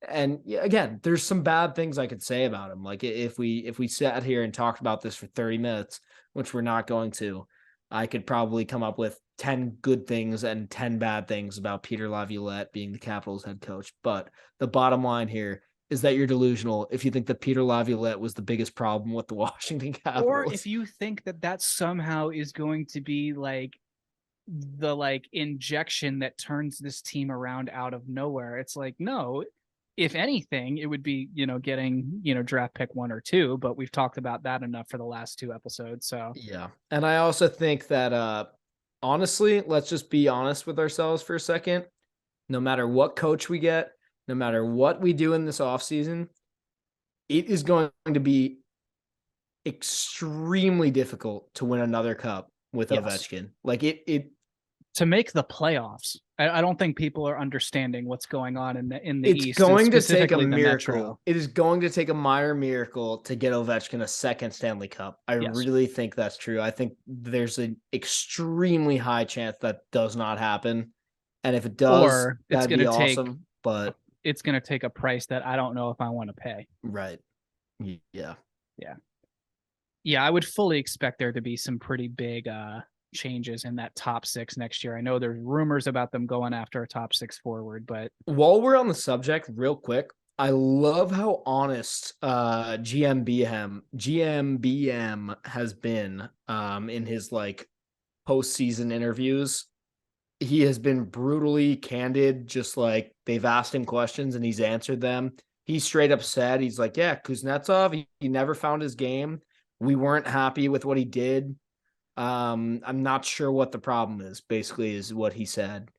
And again, there's some bad things I could say about him. If we sat here and talked about this for 30 minutes, which we're not going to, I could probably come up with 10 good things and 10 bad things about Peter Laviolette being the Capitals head coach. But the bottom line here is that you're delusional if you think that Peter Laviolette was the biggest problem with the Washington Capitals. Or if you think that somehow is going to be the injection that turns this team around out of nowhere. It's no, if anything, it would be, getting, draft pick 1 or 2, but we've talked about that enough for the last 2 episodes. So yeah. And I also think that, honestly, let's just be honest with ourselves for a second. No matter what coach we get, no matter what we do in this offseason, it is going to be extremely difficult to win another cup with Ovechkin. To make the playoffs. I don't think people are understanding what's going on in the East. It's going to take a miracle. It is going to take a minor miracle to get Ovechkin a second Stanley Cup. I really think that's true. I think there's an extremely high chance that does not happen. And if it does, that'd be awesome. But it's going to take a price that I don't know if I want to pay. Right. Yeah. Yeah, I would fully expect there to be some pretty big changes in that top 6 next year. I know there's rumors about them going after a top 6 forward, but while we're on the subject real quick, I love how honest GMBM has been in his postseason interviews. He has been brutally candid, just they've asked him questions and he's answered them. He straight up said, he's yeah, Kuznetsov, he never found his game. We weren't happy with what he did. I'm not sure what the problem is, basically, is what he said.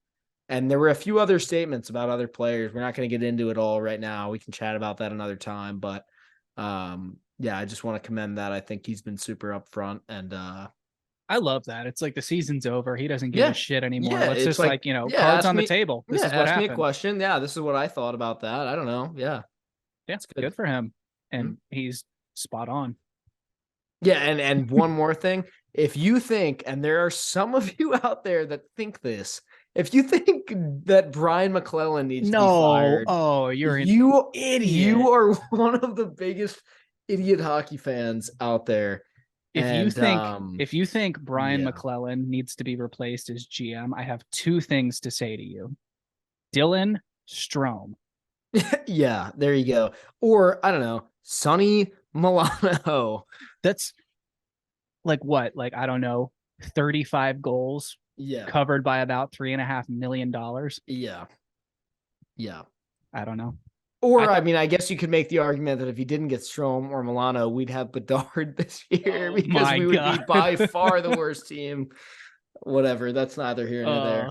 And there were a few other statements about other players. We're not going to get into it all right now. We can chat about that another time. But I just want to commend that. I think he's been super upfront. And I love that. It's the season's over. He doesn't give a shit anymore. Yeah, Let's just cards on the table. This is what ask happened. Me a question. Yeah, this is what I thought about that. I don't know. Yeah. Yeah, good for him. And he's spot on. Yeah, and one more thing. If you think, and there are some of you out there that think this, if you think that Brian McClellan needs to be fired, you're an idiot. You are one of the biggest idiot hockey fans out there. And if you think Brian yeah. McClellan needs to be replaced as GM, I have two things to say to you. Dylan Strome. yeah, there you go. Or I don't know, Sonny Milano. That's like what? Like, I don't know, 35 goals Yeah. covered by about $3.5 million. Yeah. Yeah. I don't know. Or I mean, I guess you could make the argument that if you didn't get Strome or Milano, we'd have Bedard this year because my we would be God. by far the worst team. Whatever. That's neither here nor there.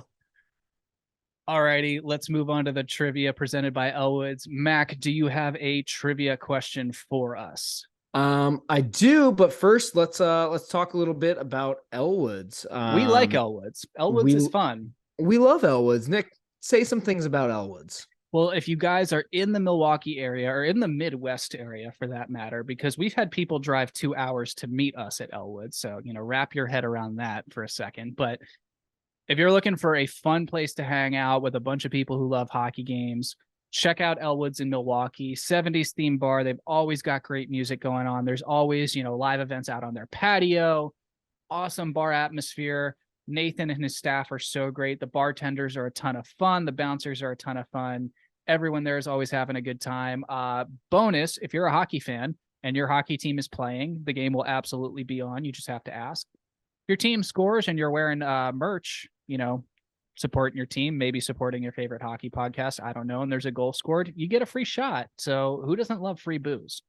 Alrighty, let's move on to the trivia presented by Elwoods. Mac, do you have a trivia question for us? I do, but first let's talk a little bit about Elwoods. We like Elwoods. Elwoods is fun. We love Elwoods. Nick, say some things about Elwoods. Well, if you guys are in the Milwaukee area or in the Midwest area for that matter, because we've had people drive 2 hours to meet us at Elwood. So, wrap your head around that for a second. But if you're looking for a fun place to hang out with a bunch of people who love hockey games, check out Elwood's in Milwaukee. 70s themed bar. They've always got great music going on. There's always, live events out on their patio. Awesome bar atmosphere. Nathan and his staff are so great. The bartenders are a ton of fun. The bouncers are a ton of fun. Everyone there is always having a good time. Bonus, if you're a hockey fan and your hockey team is playing, the game will absolutely be on. You just have to ask. If your team scores and you're wearing merch, supporting your team, maybe supporting your favorite hockey podcast, I don't know, and there's a goal scored, you get a free shot. So who doesn't love free booze?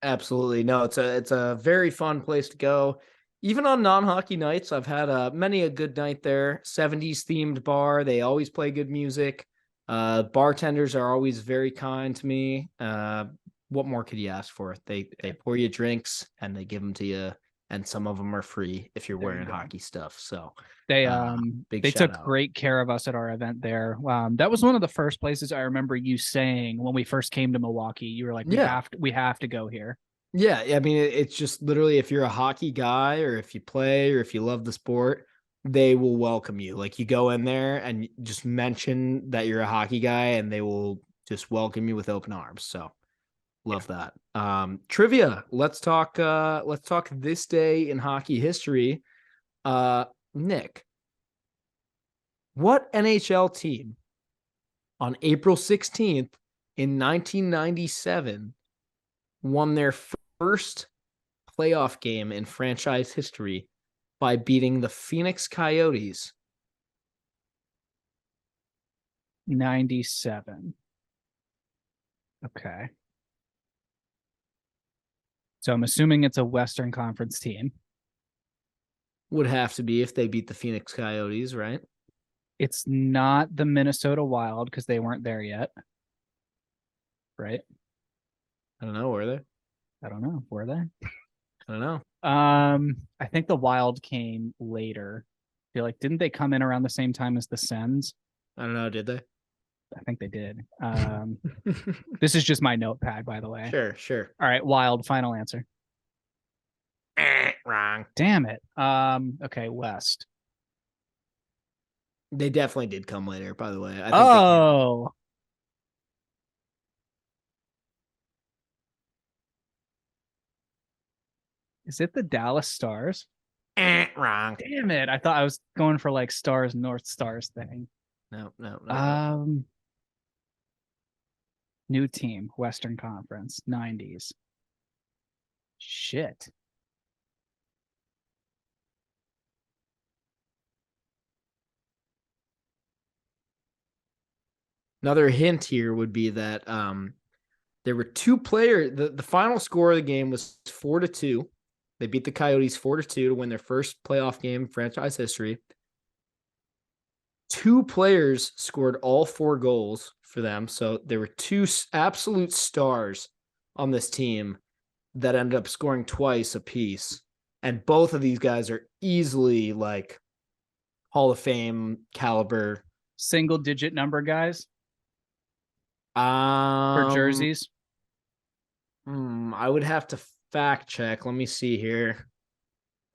Absolutely. No, it's a very fun place to go. Even on non-hockey nights, I've had many a good night there. 70s themed bar. They always play good music. Bartenders are always very kind to me. What more could you ask for? They pour you drinks and they give them to you, and some of them are free if you're wearing hockey stuff. So they took out. Great care of us at our event there. That was one of the first places I remember you saying when we first came to Milwaukee. You were like, we have to go here. Yeah, I mean, it's just literally if you're a hockey guy or if you play or if you love the sport, they will welcome you. Like you go in there and just mention that you're a hockey guy and they will just welcome you with open arms. So love that. Trivia. Let's talk this day in hockey history. Nick, what NHL team on April 16th in 1997 won their first playoff game in franchise history by beating the Phoenix Coyotes? 97. Okay. So I'm assuming it's a Western Conference team. Would have to be if they beat the Phoenix Coyotes, right? It's not the Minnesota Wild because they weren't there yet. Right? I don't know. Were they? I don't know. Were they? I don't know. I think the Wild came later. I feel like, didn't they come in around the same time as the Sens? I don't know. Did they? I think they did. This is just my notepad, by the way. Sure. All right, Wild, final answer. Wrong. Damn it. Okay, West. They definitely did come later, by the way. I think Oh. Is it the Dallas Stars? Wrong. Damn it. I thought I was going for like Stars, North Stars thing. No. New team, Western Conference, 90s. Shit. Another hint here would be that there were two players. The final score of the game was 4-2. They beat the Coyotes 4-2 to win their first playoff game in franchise history. Two players scored all 4 goals for them. So there were 2 absolute stars on this team that ended up scoring twice apiece. And both of these guys are easily like Hall of Fame caliber. Single digit number guys For for jerseys. I would have to fact check. Let me see here.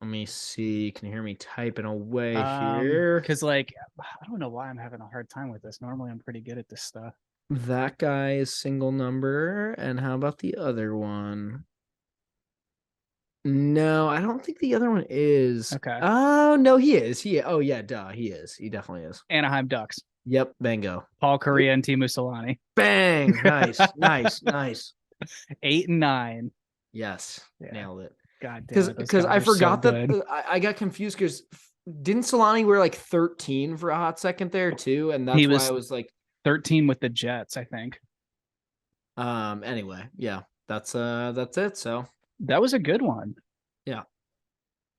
Let me see. Can you hear me typing away here? Because I don't know why I'm having a hard time with this. Normally I'm pretty good at this stuff. That guy is single number. And how about the other one? No, I don't think the other one is. Okay. Oh, no, he is. Oh, yeah, duh. He is. He definitely is. Anaheim Ducks. Yep. Bingo. Paul Correa and Teemu Solani. Bang. Nice. Nice. 8 and 9. Yes. Yeah. Nailed it. God damn. Because I forgot that I got confused because didn't Solani wear like 13 for a hot second there too? And that's why I was like 13 with the Jets, I think. Anyway, yeah, that's it. So that was a good one. Yeah.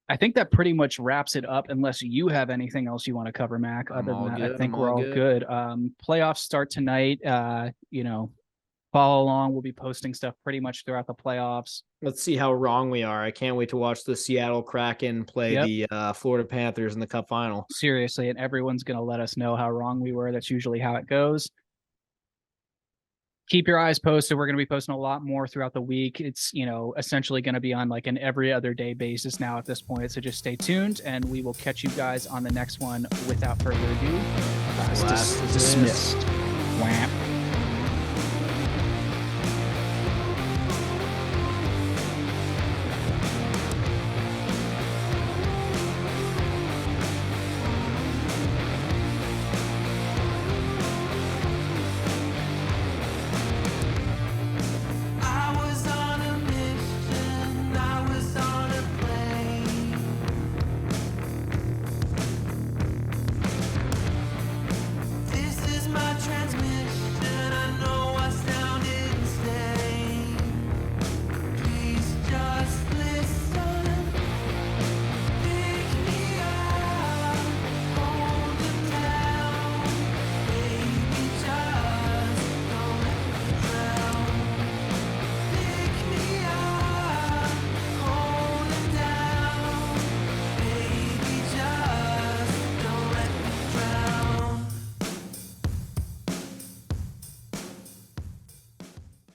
I think that pretty much wraps it up unless you have anything else you want to cover, Mac. Other than that, I think we're all good. Playoffs start tonight. Follow along. We'll be posting stuff pretty much throughout the playoffs. Let's see how wrong we are. I can't wait to watch the Seattle Kraken play the Florida Panthers in the Cup final. Seriously, and everyone's going to let us know how wrong we were. That's usually how it goes. Keep your eyes posted. We're going to be posting a lot more throughout the week. It's, essentially going to be on like an every other day basis now at this point. So just stay tuned and we will catch you guys on the next one. Without further ado, dismissed. Wham.